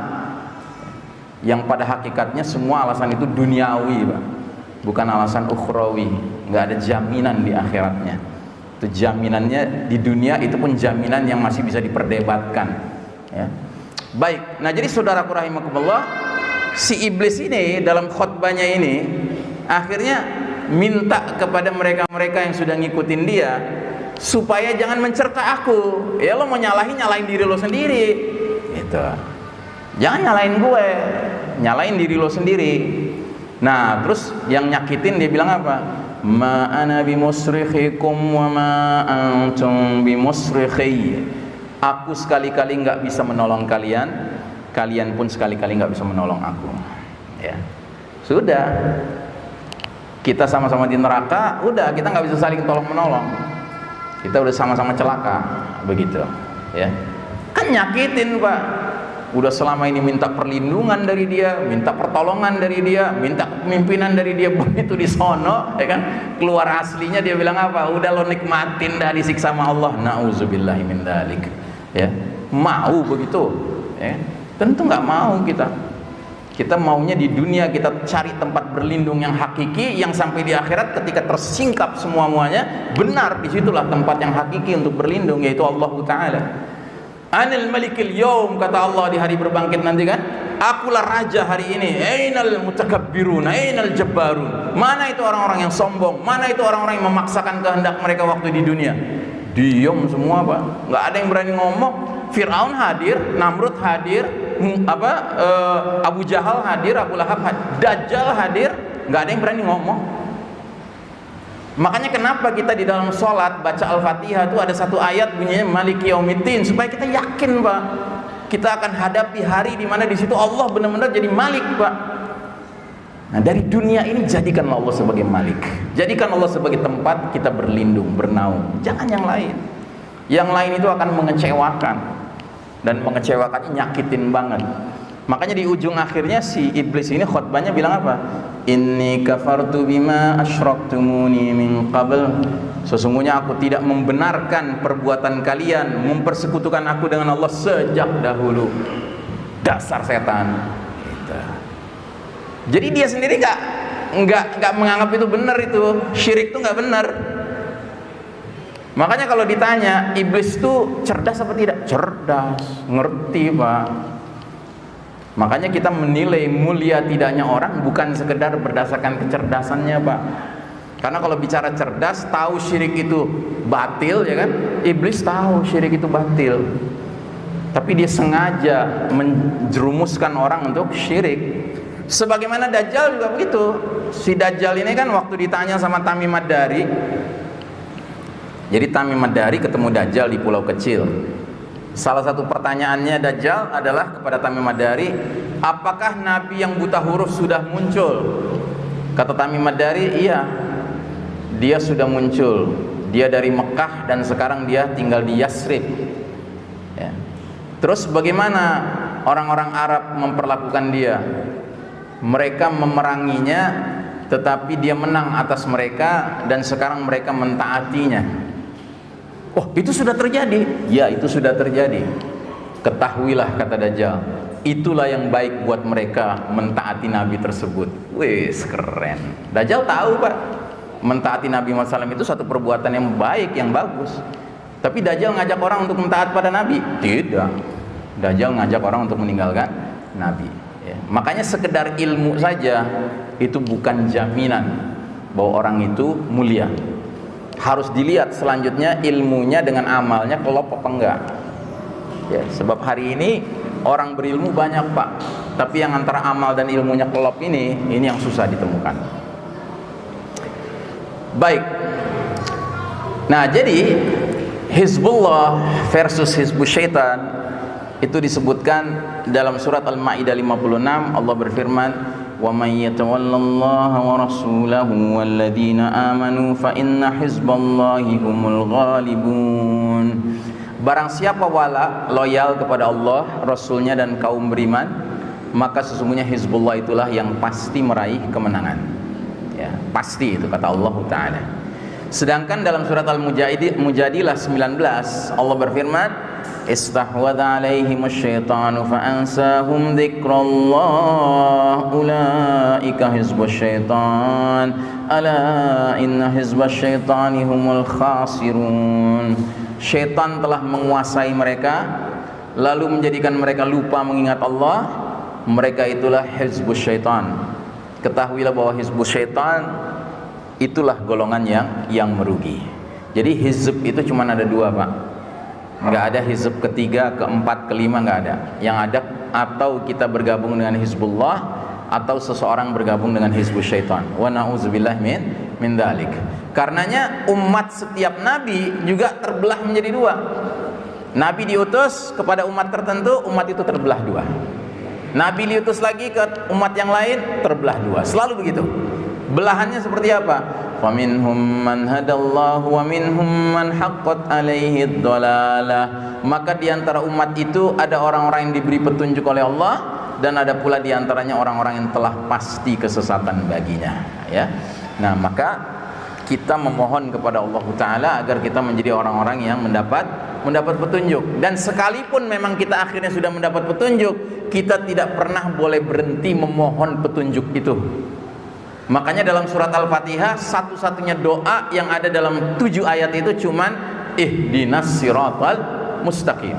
S2: yang pada hakikatnya semua alasan itu duniawi, Pak. Bukan alasan ukhrawi. Nggak ada jaminan di akhiratnya. Itu jaminannya di dunia, itu pun jaminan yang masih bisa diperdebatkan, ya. Baik, nah jadi saudaraku rahimakumullah, si iblis ini dalam khutbahnya ini akhirnya minta kepada mereka-mereka yang sudah ngikutin dia supaya jangan mencerca aku. Ya, lo mau nyalain diri lo sendiri, gitu. Jangan nyalain gue, nyalain diri lo sendiri. Nah, terus yang nyakitin dia bilang apa? Ma ana bimusrikhikum wa ma antum bimusrikhi. Aku sekali-kali nggak bisa menolong kalian, kalian pun sekali-kali nggak bisa menolong aku, ya. Sudah, kita sama-sama di neraka, udah kita nggak bisa saling tolong menolong, kita udah sama-sama celaka, begitu, ya. Kan nyakitin, Pak. Udah selama ini minta perlindungan dari dia, minta pertolongan dari dia, minta kepemimpinan dari dia, begitu di sono, ya kan, keluar aslinya dia bilang apa? Udah lo nikmatin dah disiksa sama Allah, nauzubillahi min dzalik, ya. Mau begitu, ya. Tentu nggak mau kita. Kita maunya di dunia kita cari tempat berlindung yang hakiki, yang sampai di akhirat ketika tersingkap semuanya benar, disitulah tempat yang hakiki untuk berlindung, yaitu Allah Ta'ala. Anil malikil yaum, kata Allah di hari berbangkit nanti kan, akulah raja hari ini. Ainal mutakabbirun, ainal jabbarun. Mana itu orang-orang yang sombong, mana itu orang-orang yang memaksakan kehendak mereka waktu di dunia? Diam semua, Pak. Nggak ada yang berani ngomong. Fir'aun hadir, Namrud hadir, Abu Jahal hadir, Abu Lahab hadir, Dajjal hadir, nggak ada yang berani ngomong. Makanya kenapa kita di dalam sholat baca Al-Fatihah itu ada satu ayat bunyinya Maliki Yaumiddin, supaya kita yakin, Pak, kita akan hadapi hari di mana di situ Allah benar-benar jadi Malik, Pak. Nah, dari dunia ini jadikanlah Allah sebagai Malik, jadikan Allah sebagai tempat kita berlindung, bernaung, jangan yang lain. Yang lain itu akan mengecewakan, dan mengecewakannya nyakitin banget. Makanya di ujung akhirnya si iblis ini khutbahnya bilang apa? Inni kafartu bima asyraktumuni min qabl. Sesungguhnya aku tidak membenarkan perbuatan kalian mempersekutukan aku dengan Allah sejak dahulu. Dasar setan. Gitu. Jadi dia sendiri nggak menganggap itu benar, itu syirik itu nggak benar. Makanya kalau ditanya iblis itu cerdas apa tidak? Cerdas, ngerti, Pak. Makanya kita menilai mulia tidaknya orang bukan sekedar berdasarkan kecerdasannya, Pak. Karena kalau bicara cerdas, tahu syirik itu batil, ya kan? Iblis tahu syirik itu batil, tapi dia sengaja menjerumuskan orang untuk syirik. Sebagaimana Dajjal juga begitu. Si Dajjal ini kan waktu ditanya sama Tamim Ad-Dari. Jadi Tamim Ad-Dari ketemu Dajjal di pulau kecil. Salah satu pertanyaannya Dajjal adalah kepada Tamim Ad-Dari, apakah Nabi yang buta huruf sudah muncul? Kata Tamim Ad-Dari, iya, dia sudah muncul. Dia dari Mekah dan sekarang dia tinggal di Yasrib, ya. Terus bagaimana orang-orang Arab memperlakukan dia? Mereka memeranginya, tetapi dia menang atas mereka dan sekarang mereka mentaatinya. Oh, itu sudah terjadi? Ya, itu sudah terjadi. Ketahuilah, kata Dajjal, itulah yang baik buat mereka mentaati Nabi tersebut. Wih, keren. Dajjal tahu, Pak, mentaati Nabi Muhammad SAW itu satu perbuatan yang baik, yang bagus. Tapi Dajjal ngajak orang untuk mentaat pada Nabi? Tidak. Dajjal ngajak orang untuk meninggalkan Nabi. Ya. Makanya sekedar ilmu saja itu bukan jaminan bahwa orang itu mulia. Harus dilihat selanjutnya ilmunya dengan amalnya klop apa enggak. Ya, sebab hari ini orang berilmu banyak, Pak, tapi yang antara amal dan ilmunya klop ini yang susah ditemukan. Baik. Nah, jadi Hizbullah versus Hizbus Syaitan itu disebutkan dalam surat Al-Maidah 56. Allah berfirman, "Wa may yatawallallaha wa rasulahu walladzina amanu fa inna hizballahi humul ghalibun." Barang siapa wala, loyal kepada Allah, Rasulnya dan kaum beriman, maka sesungguhnya Hizbullah itulah yang pasti meraih kemenangan. Ya, pasti itu kata Allah Ta'ala. Sedangkan dalam surat Al-Mujadilah 19 Allah berfirman, "Istahwadha alaihimus syaitanu fa'ansahum dzikrallah ulaika hizbus syaitan ala inna hizbas syaitani humul khasirun." Syaitan telah menguasai mereka lalu menjadikan mereka lupa mengingat Allah. Mereka itulah hizbus syaitan. Ketahuilah bahwa hizbus syaitan itulah golongan yang merugi. Jadi hizb itu cuma ada dua, Pak. Nggak ada hizb ketiga, keempat, kelima, nggak ada. Yang ada atau kita bergabung dengan Hizbullah atau seseorang bergabung dengan hizbus syaitan. Wa na'udzubillah min dzalik. Karenanya umat setiap nabi juga terbelah menjadi dua. Nabi diutus kepada umat tertentu, umat itu terbelah dua. Nabi diutus lagi ke umat yang lain, terbelah dua. Selalu begitu. Belahannya seperti apa? Faminhum man hadallahu wa minhum man haqqat alaihi dhalalah. Maka di antara umat itu ada orang-orang yang diberi petunjuk oleh Allah dan ada pula di antaranya orang-orang yang telah pasti kesesatan baginya, ya. Nah, maka kita memohon kepada Allah Ta'ala agar kita menjadi orang-orang yang mendapat petunjuk. Dan sekalipun memang kita akhirnya sudah mendapat petunjuk, kita tidak pernah boleh berhenti memohon petunjuk itu. Makanya dalam surat Al-Fatihah satu-satunya doa yang ada dalam 7 ayat itu cuman ihdinas siratal mustaqim.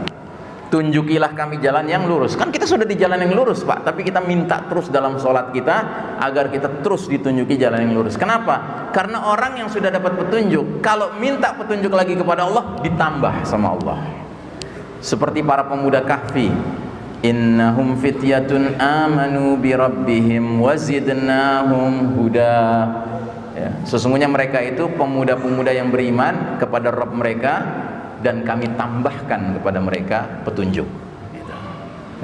S2: Tunjukilah kami jalan yang lurus. Kan kita sudah di jalan yang lurus, Pak, tapi kita minta terus dalam sholat kita agar kita terus ditunjuki jalan yang lurus. Kenapa? Karena orang yang sudah dapat petunjuk, kalau minta petunjuk lagi kepada Allah, ditambah sama Allah. Seperti para pemuda Kahfi, innahum fityatun amanu bi rabbihim wazidnahum huda. Ya, sesungguhnya mereka itu pemuda-pemuda yang beriman kepada Rabb mereka dan kami tambahkan kepada mereka petunjuk.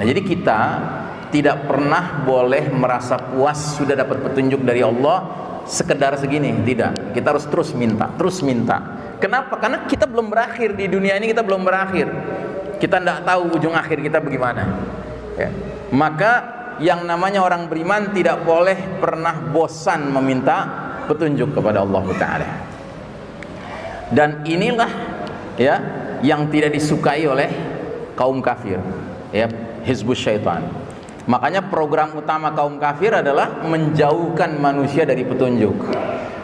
S2: Nah, jadi kita tidak pernah boleh merasa puas sudah dapat petunjuk dari Allah sekedar segini, tidak. Kita harus terus minta, terus minta. Kenapa? Karena kita belum berakhir di dunia ini, kita belum berakhir. Kita tidak tahu ujung akhir kita bagaimana. Ya. Maka yang namanya orang beriman tidak boleh pernah bosan meminta petunjuk kepada Allah Ta'ala. Dan inilah, ya, yang tidak disukai oleh kaum kafir, ya, hizbus syaitan. Makanya program utama kaum kafir adalah menjauhkan manusia dari petunjuk.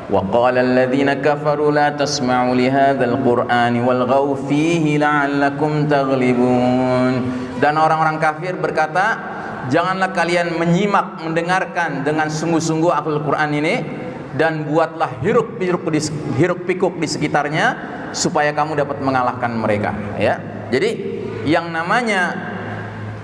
S2: Wa qala alladziina kafaru la tasma'u li hadzal qur'ani walghaw fihi la'allakum taghlibun. Dan orang-orang kafir berkata, janganlah kalian menyimak, mendengarkan dengan sungguh-sungguh Al-Qur'an ini dan buatlah hiruk-pikuk di sekitarnya supaya kamu dapat mengalahkan mereka, ya. Jadi yang namanya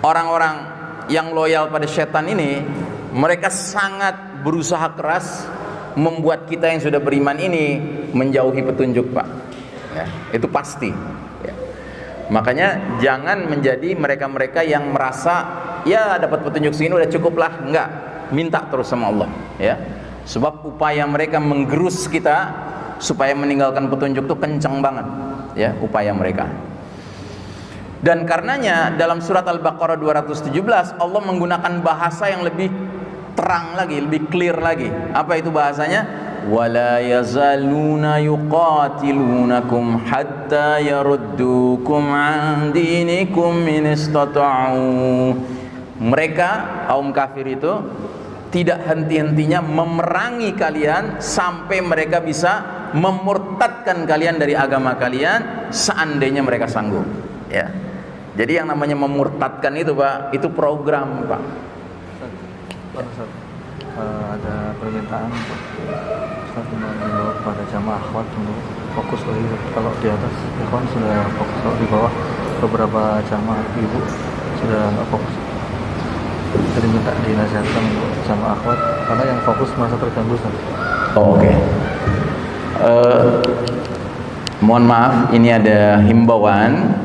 S2: orang-orang yang loyal pada setan ini, mereka sangat berusaha keras membuat kita yang sudah beriman ini menjauhi petunjuk, Pak. Ya, itu pasti. Ya. Makanya jangan menjadi mereka-mereka yang merasa ya dapat petunjuk segini udah cukup lah, enggak. Minta terus sama Allah, ya. Sebab upaya mereka menggerus kita supaya meninggalkan petunjuk itu kencang banget, ya, upaya mereka. Dan karenanya dalam surat Al-Baqarah 217 Allah menggunakan bahasa yang lebih terang lagi, lebih clear lagi. Apa itu bahasanya? Wala yazaluna yuqatilunakum hatta yaruddukum an dinikum in istata'u. Mereka kaum kafir itu tidak henti-hentinya memerangi kalian sampai mereka bisa memurtadkan kalian dari agama kalian seandainya mereka sanggup, ya. Jadi yang namanya memurtadkan itu, Pak, itu program, Pak.
S1: Ada permintaan Ustaz mengimbau kepada jamaah akhwat untuk fokus lagi. Kalau di atas ikhwan sudah fokus, kalau di bawah beberapa jamaah ibu sudah nggak fokus. Jadi minta dinasihatkan untuk jamaah akhwat karena yang fokus merasa terganggu, Ustaz.
S2: Oh, oke. Mohon maaf, ini ada himbauan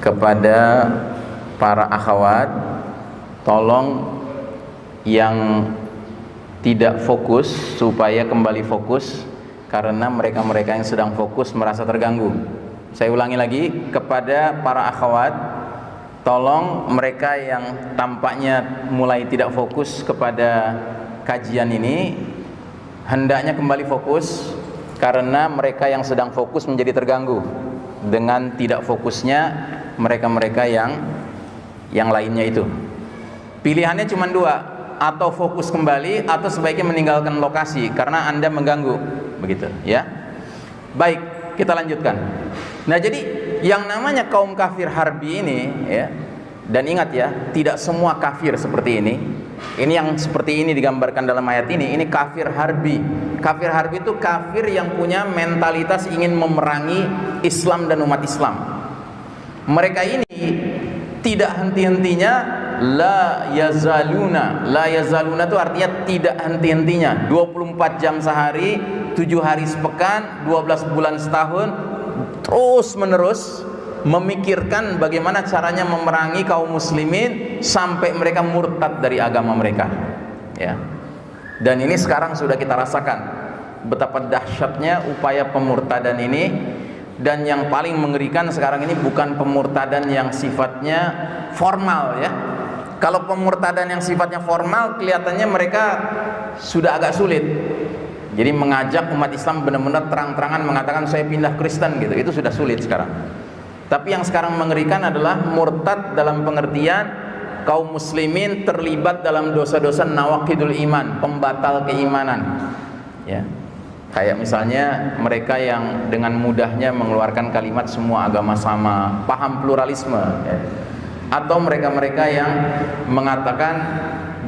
S2: kepada para akhwat, tolong yang tidak fokus supaya kembali fokus, karena mereka-mereka yang sedang fokus merasa terganggu. Saya ulangi lagi, kepada para akhwat, tolong mereka yang tampaknya mulai tidak fokus kepada kajian ini hendaknya kembali fokus, karena mereka yang sedang fokus menjadi terganggu dengan tidak fokusnya mereka-mereka yang lainnya itu. Pilihannya cuma dua, atau fokus kembali atau sebaiknya meninggalkan lokasi karena Anda mengganggu, begitu ya. Baik, kita lanjutkan. Nah, jadi yang namanya kaum kafir harbi ini, ya, dan ingat ya, tidak semua kafir seperti ini. Ini yang seperti ini digambarkan dalam ayat ini kafir harbi. Kafir harbi itu kafir yang punya mentalitas ingin memerangi Islam dan umat Islam. Mereka ini tidak henti-hentinya la yazaluna. La yazaluna itu artinya tidak henti-hentinya, 24 jam sehari, 7 hari sepekan, 12 bulan setahun, terus menerus memikirkan bagaimana caranya memerangi kaum muslimin sampai mereka murtad dari agama mereka, ya. Dan ini sekarang sudah kita rasakan betapa dahsyatnya upaya pemurtadan ini. Dan yang paling mengerikan sekarang ini bukan pemurtadan yang sifatnya formal, ya. Kalau pemurtadan yang sifatnya formal, kelihatannya mereka sudah agak sulit. Jadi mengajak umat Islam benar-benar terang-terangan mengatakan saya pindah Kristen gitu, itu sudah sulit sekarang. Tapi yang sekarang mengerikan adalah murtad dalam pengertian kaum muslimin terlibat dalam dosa-dosa nawaqidul iman, pembatal keimanan, ya. Kayak misalnya mereka yang dengan mudahnya mengeluarkan kalimat semua agama sama, paham pluralisme, ya. Atau mereka-mereka yang mengatakan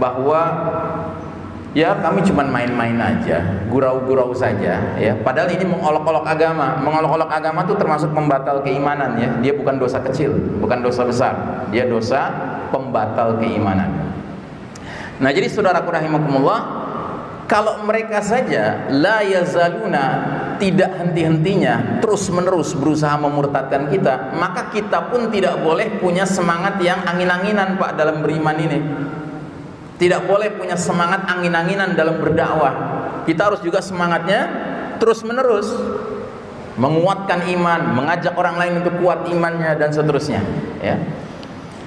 S2: bahwa ya kami cuma main-main aja, gurau-gurau saja, ya. Padahal ini mengolok-olok agama. Mengolok-olok agama itu termasuk pembatal keimanan, ya. Dia bukan dosa kecil, bukan dosa besar. Dia dosa pembatal keimanan. Nah, jadi saudaraku rahimakumullah, kalau mereka saja la yazaluna, tidak henti-hentinya terus-menerus berusaha memurtadkan kita, maka kita pun tidak boleh punya semangat yang angin-anginan, Pak, dalam beriman ini. Tidak boleh punya semangat angin-anginan dalam berdakwah. Kita harus juga semangatnya terus-menerus menguatkan iman, mengajak orang lain untuk kuat imannya dan seterusnya, ya.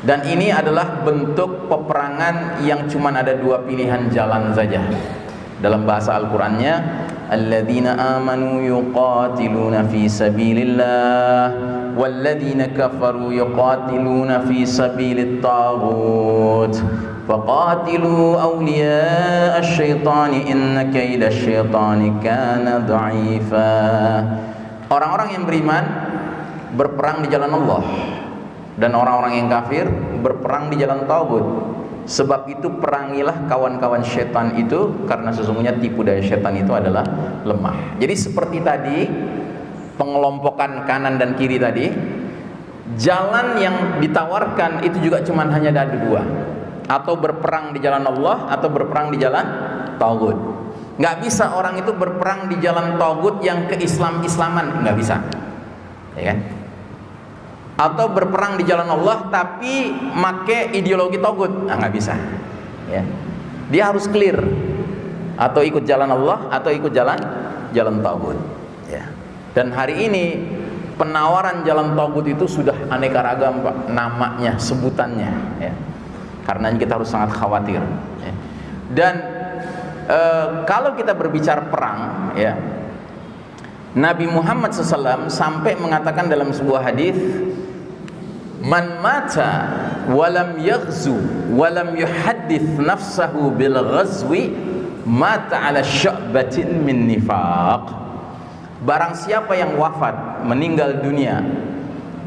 S2: Dan ini adalah bentuk peperangan yang cuma ada dua pilihan jalan saja. Dalam bahasa Al-Qur'annya, alladzina amanu yuqatiluna fi sabilillah walladzina kafaru yuqatiluna fi sabilit taghut faqatilu awliya asy-syaitani inna kaida asy-syaitani kana dha'ifa. Orang-orang yang beriman berperang di jalan Allah, dan orang-orang yang kafir berperang di jalan taghut. Sebab itu perangilah kawan-kawan setan itu, karena sesungguhnya tipu daya setan itu adalah lemah. Jadi seperti tadi pengelompokan kanan dan kiri tadi, jalan yang ditawarkan itu juga cuma hanya ada dua, atau berperang di jalan Allah atau berperang di jalan taghut. Nggak bisa orang itu berperang di jalan taghut yang ke-Islam-Islaman, nggak bisa, ya kan? Atau berperang di jalan Allah tapi make ideologi taghut, nggak bisa, ya. Dia harus clear, atau ikut jalan Allah atau ikut jalan taghut, ya. Dan hari ini penawaran jalan tagut itu sudah aneka ragam Pak, namanya, sebutannya ya. Karena kita harus sangat khawatir ya. Dan kalau kita berbicara perang ya, Nabi Muhammad SAW sampai mengatakan dalam sebuah hadis, man mata walam yaghzu walam yuhaddits nafsahu bil ghazwi mata ala sya'batin min nifaq. Barang siapa yang wafat, meninggal dunia,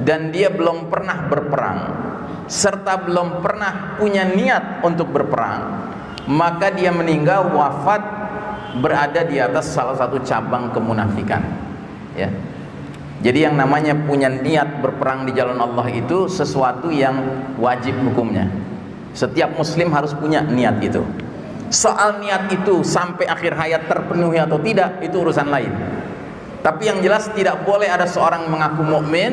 S2: dan dia belum pernah berperang serta belum pernah punya niat untuk berperang, maka dia meninggal wafat berada di atas salah satu cabang kemunafikan ya. Jadi yang namanya punya niat berperang di jalan Allah itu sesuatu yang wajib hukumnya. Setiap muslim harus punya niat itu. Soal niat itu sampai akhir hayat terpenuhi atau tidak, itu urusan lain. Tapi yang jelas tidak boleh ada seorang mengaku mukmin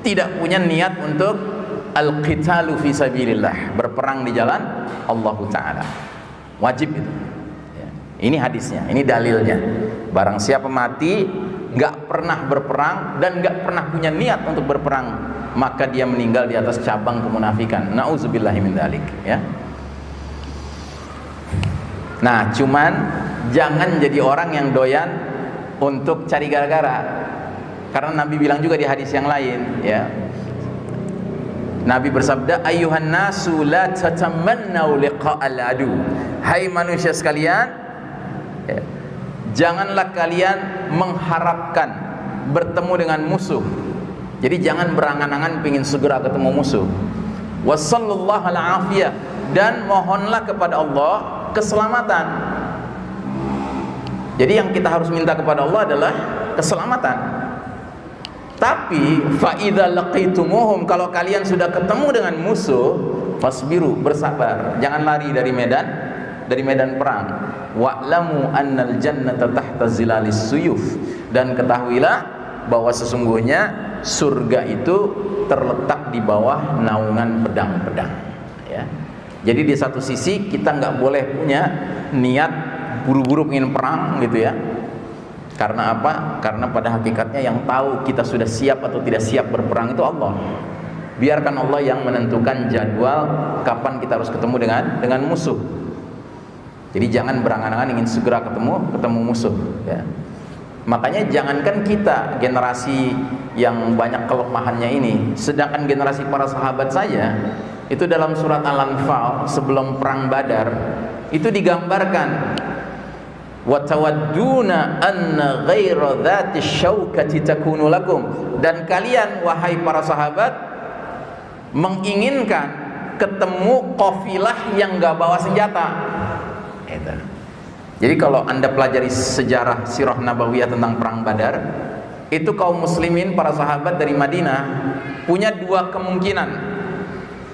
S2: tidak punya niat untuk al-qitalu fi sabilillah, berperang di jalan Allah Ta'ala. Wajib itu ya. Ini hadisnya, ini dalilnya. Barang siapa mati gak pernah berperang dan gak pernah punya niat untuk berperang, maka dia meninggal di atas cabang kemunafikan. Na'udzubillahi min dzalik ya. Nah, cuman jangan jadi orang yang doyan untuk cari gara-gara. Karena Nabi bilang juga di hadis yang lain ya. Nabi bersabda, ayyuhan nasu la tatamannau liqa'al adu. Hai manusia sekalian ya, janganlah kalian mengharapkan bertemu dengan musuh. Jadi jangan berangan-angan ingin segera ketemu musuh. Wassallallahu al-afiyah, dan mohonlah kepada Allah keselamatan. Jadi yang kita harus minta kepada Allah adalah keselamatan. Tapi fa idza laqitumuhum, kalau kalian sudah ketemu dengan musuh, fasbiru, bersabar, jangan lari dari medan perang. Wa'lamu annal jannata tahta zilalis suyuf, dan ketahuilah bahwa sesungguhnya surga itu terletak di bawah naungan pedang-pedang ya. Jadi di satu sisi kita nggak boleh punya niat buru-buru ingin perang gitu ya. Karena apa? Karena pada hakikatnya yang tahu kita sudah siap atau tidak siap berperang itu Allah. Biarkan Allah yang menentukan jadwal kapan kita harus ketemu dengan musuh. Jadi jangan berangan-angan ingin segera ketemu musuh ya. Makanya jangankan kita generasi yang banyak kelemahannya ini, sedangkan generasi para sahabat saja itu dalam surat Al-Anfal sebelum perang Badar itu digambarkan, wa tawadduna anna ghaira dzati syaukati takunu lakum, dan kalian wahai para sahabat menginginkan ketemu kafilah yang enggak bawa senjata. Jadi kalau Anda pelajari sejarah sirah nabawiyah tentang perang Badar, itu kaum muslimin para sahabat dari Madinah punya dua kemungkinan: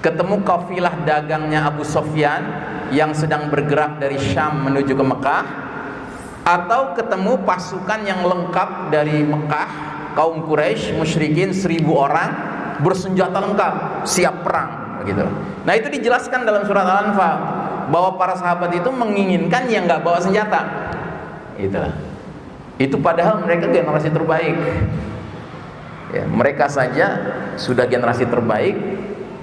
S2: ketemu kafilah dagangnya Abu Sufyan yang sedang bergerak dari Syam menuju ke Mekah, atau ketemu pasukan yang lengkap dari Mekah, kaum Quraisy musyrikin 1000 orang bersenjata lengkap siap perang begitu. Nah itu dijelaskan dalam surat Al-Anfal bahwa para sahabat itu menginginkan yang nggak bawa senjata itu padahal mereka generasi terbaik ya, mereka saja sudah generasi terbaik,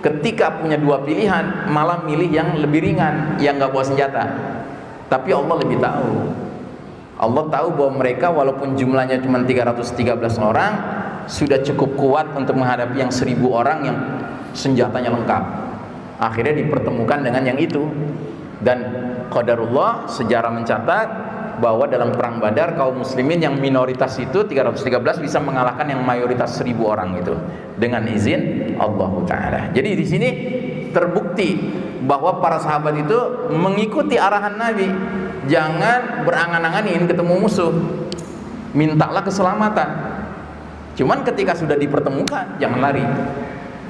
S2: ketika punya dua pilihan malah milih yang lebih ringan yang nggak bawa senjata. Tapi Allah lebih tahu. Allah tahu bahwa mereka walaupun jumlahnya cuma 313 orang sudah cukup kuat untuk menghadapi yang 1000 orang yang senjatanya lengkap. Akhirnya dipertemukan dengan yang itu. Dan qadarullah, sejarah mencatat bahwa dalam perang Badar kaum muslimin yang minoritas itu 313 bisa mengalahkan yang mayoritas 1000 orang itu dengan izin Allah Ta'ala. Jadi di sini terbukti bahwa para sahabat itu mengikuti arahan Nabi. Jangan berangan-angan ingin ketemu musuh, mintalah keselamatan. Cuman ketika sudah dipertemukan jangan lari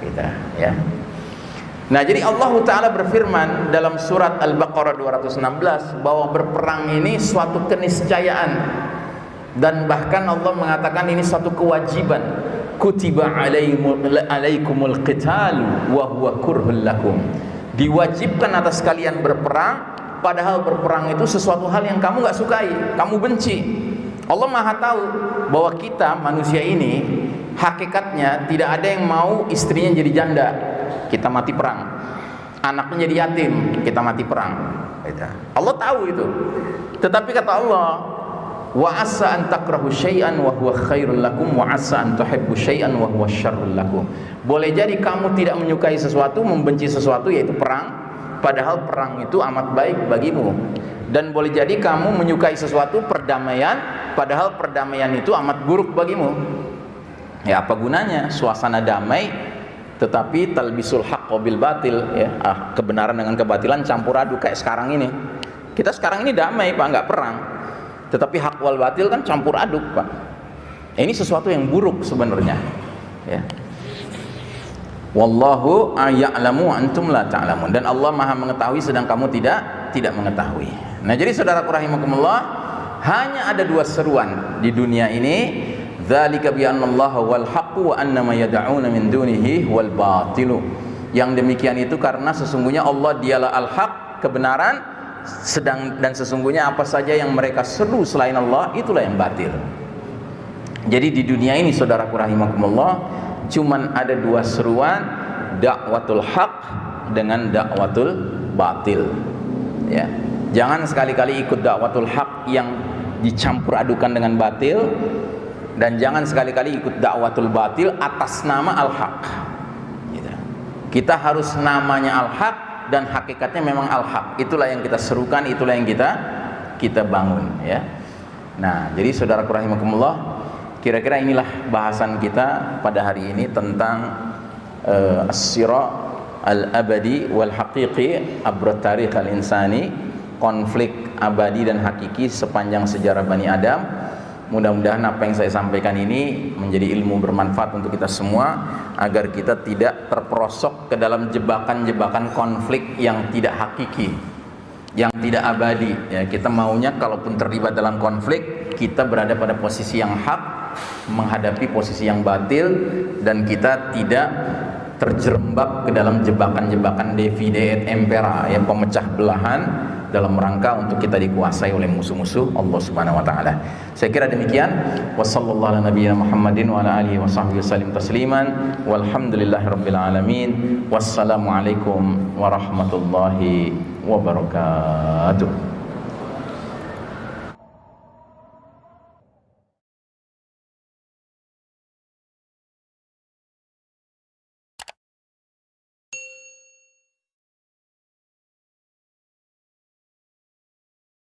S2: gitu, ya. Nah jadi Allah Ta'ala berfirman dalam surat Al-Baqarah 216 bahwa berperang ini suatu keniscayaan, dan bahkan Allah mengatakan ini suatu kewajiban. Kutiba alaikumul qitalu wa huwa kurhul lakum. Diwajibkan atas kalian berperang, padahal berperang itu sesuatu hal yang kamu gak sukai, kamu benci. Allah Maha tahu bahwa kita manusia ini Hakikatnya tidak ada yang mau istrinya jadi janda, kita mati perang. Anaknya jadi yatim, kita mati perang. Allah tahu itu. Tetapi kata Allah, wa asa an takrahu syai'an wa huwa khairul lakum wa asa an tuhibbu syai'an wa huwa syarrul lakum. Boleh jadi kamu tidak menyukai sesuatu, membenci sesuatu, yaitu perang, padahal perang itu amat baik bagimu. Dan boleh jadi kamu menyukai sesuatu, perdamaian, padahal perdamaian itu amat buruk bagimu. Ya, apa gunanya suasana damai tetapi talbisul haqqo bil batil, ya, kebenaran dengan kebatilan campur aduk kayak sekarang ini. Kita sekarang ini damai, Pak, nggak perang. Tetapi hak wal batil kan campur aduk, Pak. Ini sesuatu yang buruk sebenarnya, ya. Wallahu ya'lamu antum la ta'lamun. Dan Allah Maha mengetahui sedang kamu tidak mengetahui. Nah, jadi saudaraku rahimakumullah, hanya ada dua seruan di dunia ini. Dzalika bi annallaha wal haqqu wa anna ma yad'una min dunihi wal batilu. Yang demikian itu karena sesungguhnya Allah dialah al-haq, kebenaran, dan sesungguhnya apa saja yang mereka seru selain Allah itulah yang batil. Jadi di dunia ini saudaraku rahimakumullah, cuman ada dua seruan, dakwatul haq dengan dakwatul batil, ya. Jangan sekali-kali ikut dakwatul haq yang dicampur adukan dengan batil, dan jangan sekali-kali ikut dakwatul batil atas nama al-haq, gitu. Kita harus namanya al-haq dan hakikatnya memang al-haq. Itulah yang kita serukan, itulah yang kita bangun, ya. Nah, jadi saudaraku rahimakumullah, kira-kira inilah bahasan kita pada hari ini tentang as-sira' al-abadi wal haqiqi abra tarikh al-insani, konflik abadi dan hakiki sepanjang sejarah Bani Adam. Mudah-mudahan apa yang saya sampaikan ini menjadi ilmu bermanfaat untuk kita semua, agar kita tidak terperosok ke dalam jebakan-jebakan konflik yang tidak hakiki, yang tidak abadi, ya. Kita maunya kalaupun terlibat dalam konflik, kita berada pada posisi yang hak, menghadapi posisi yang batil, dan kita tidak terjerembab ke dalam jebakan-jebakan divide et impera, ya, pemecah belahan, dalam rangka untuk kita dikuasai oleh musuh-musuh Allah Subhanahu wa taala. Saya kira demikian. Wassallallahu ala nabiyyina Muhammadin wa ala alihi washabbihi wasallim tasliman. Walhamdulillahirabbil alamin. Wassalamualaikum warahmatullahi wabarakatuh.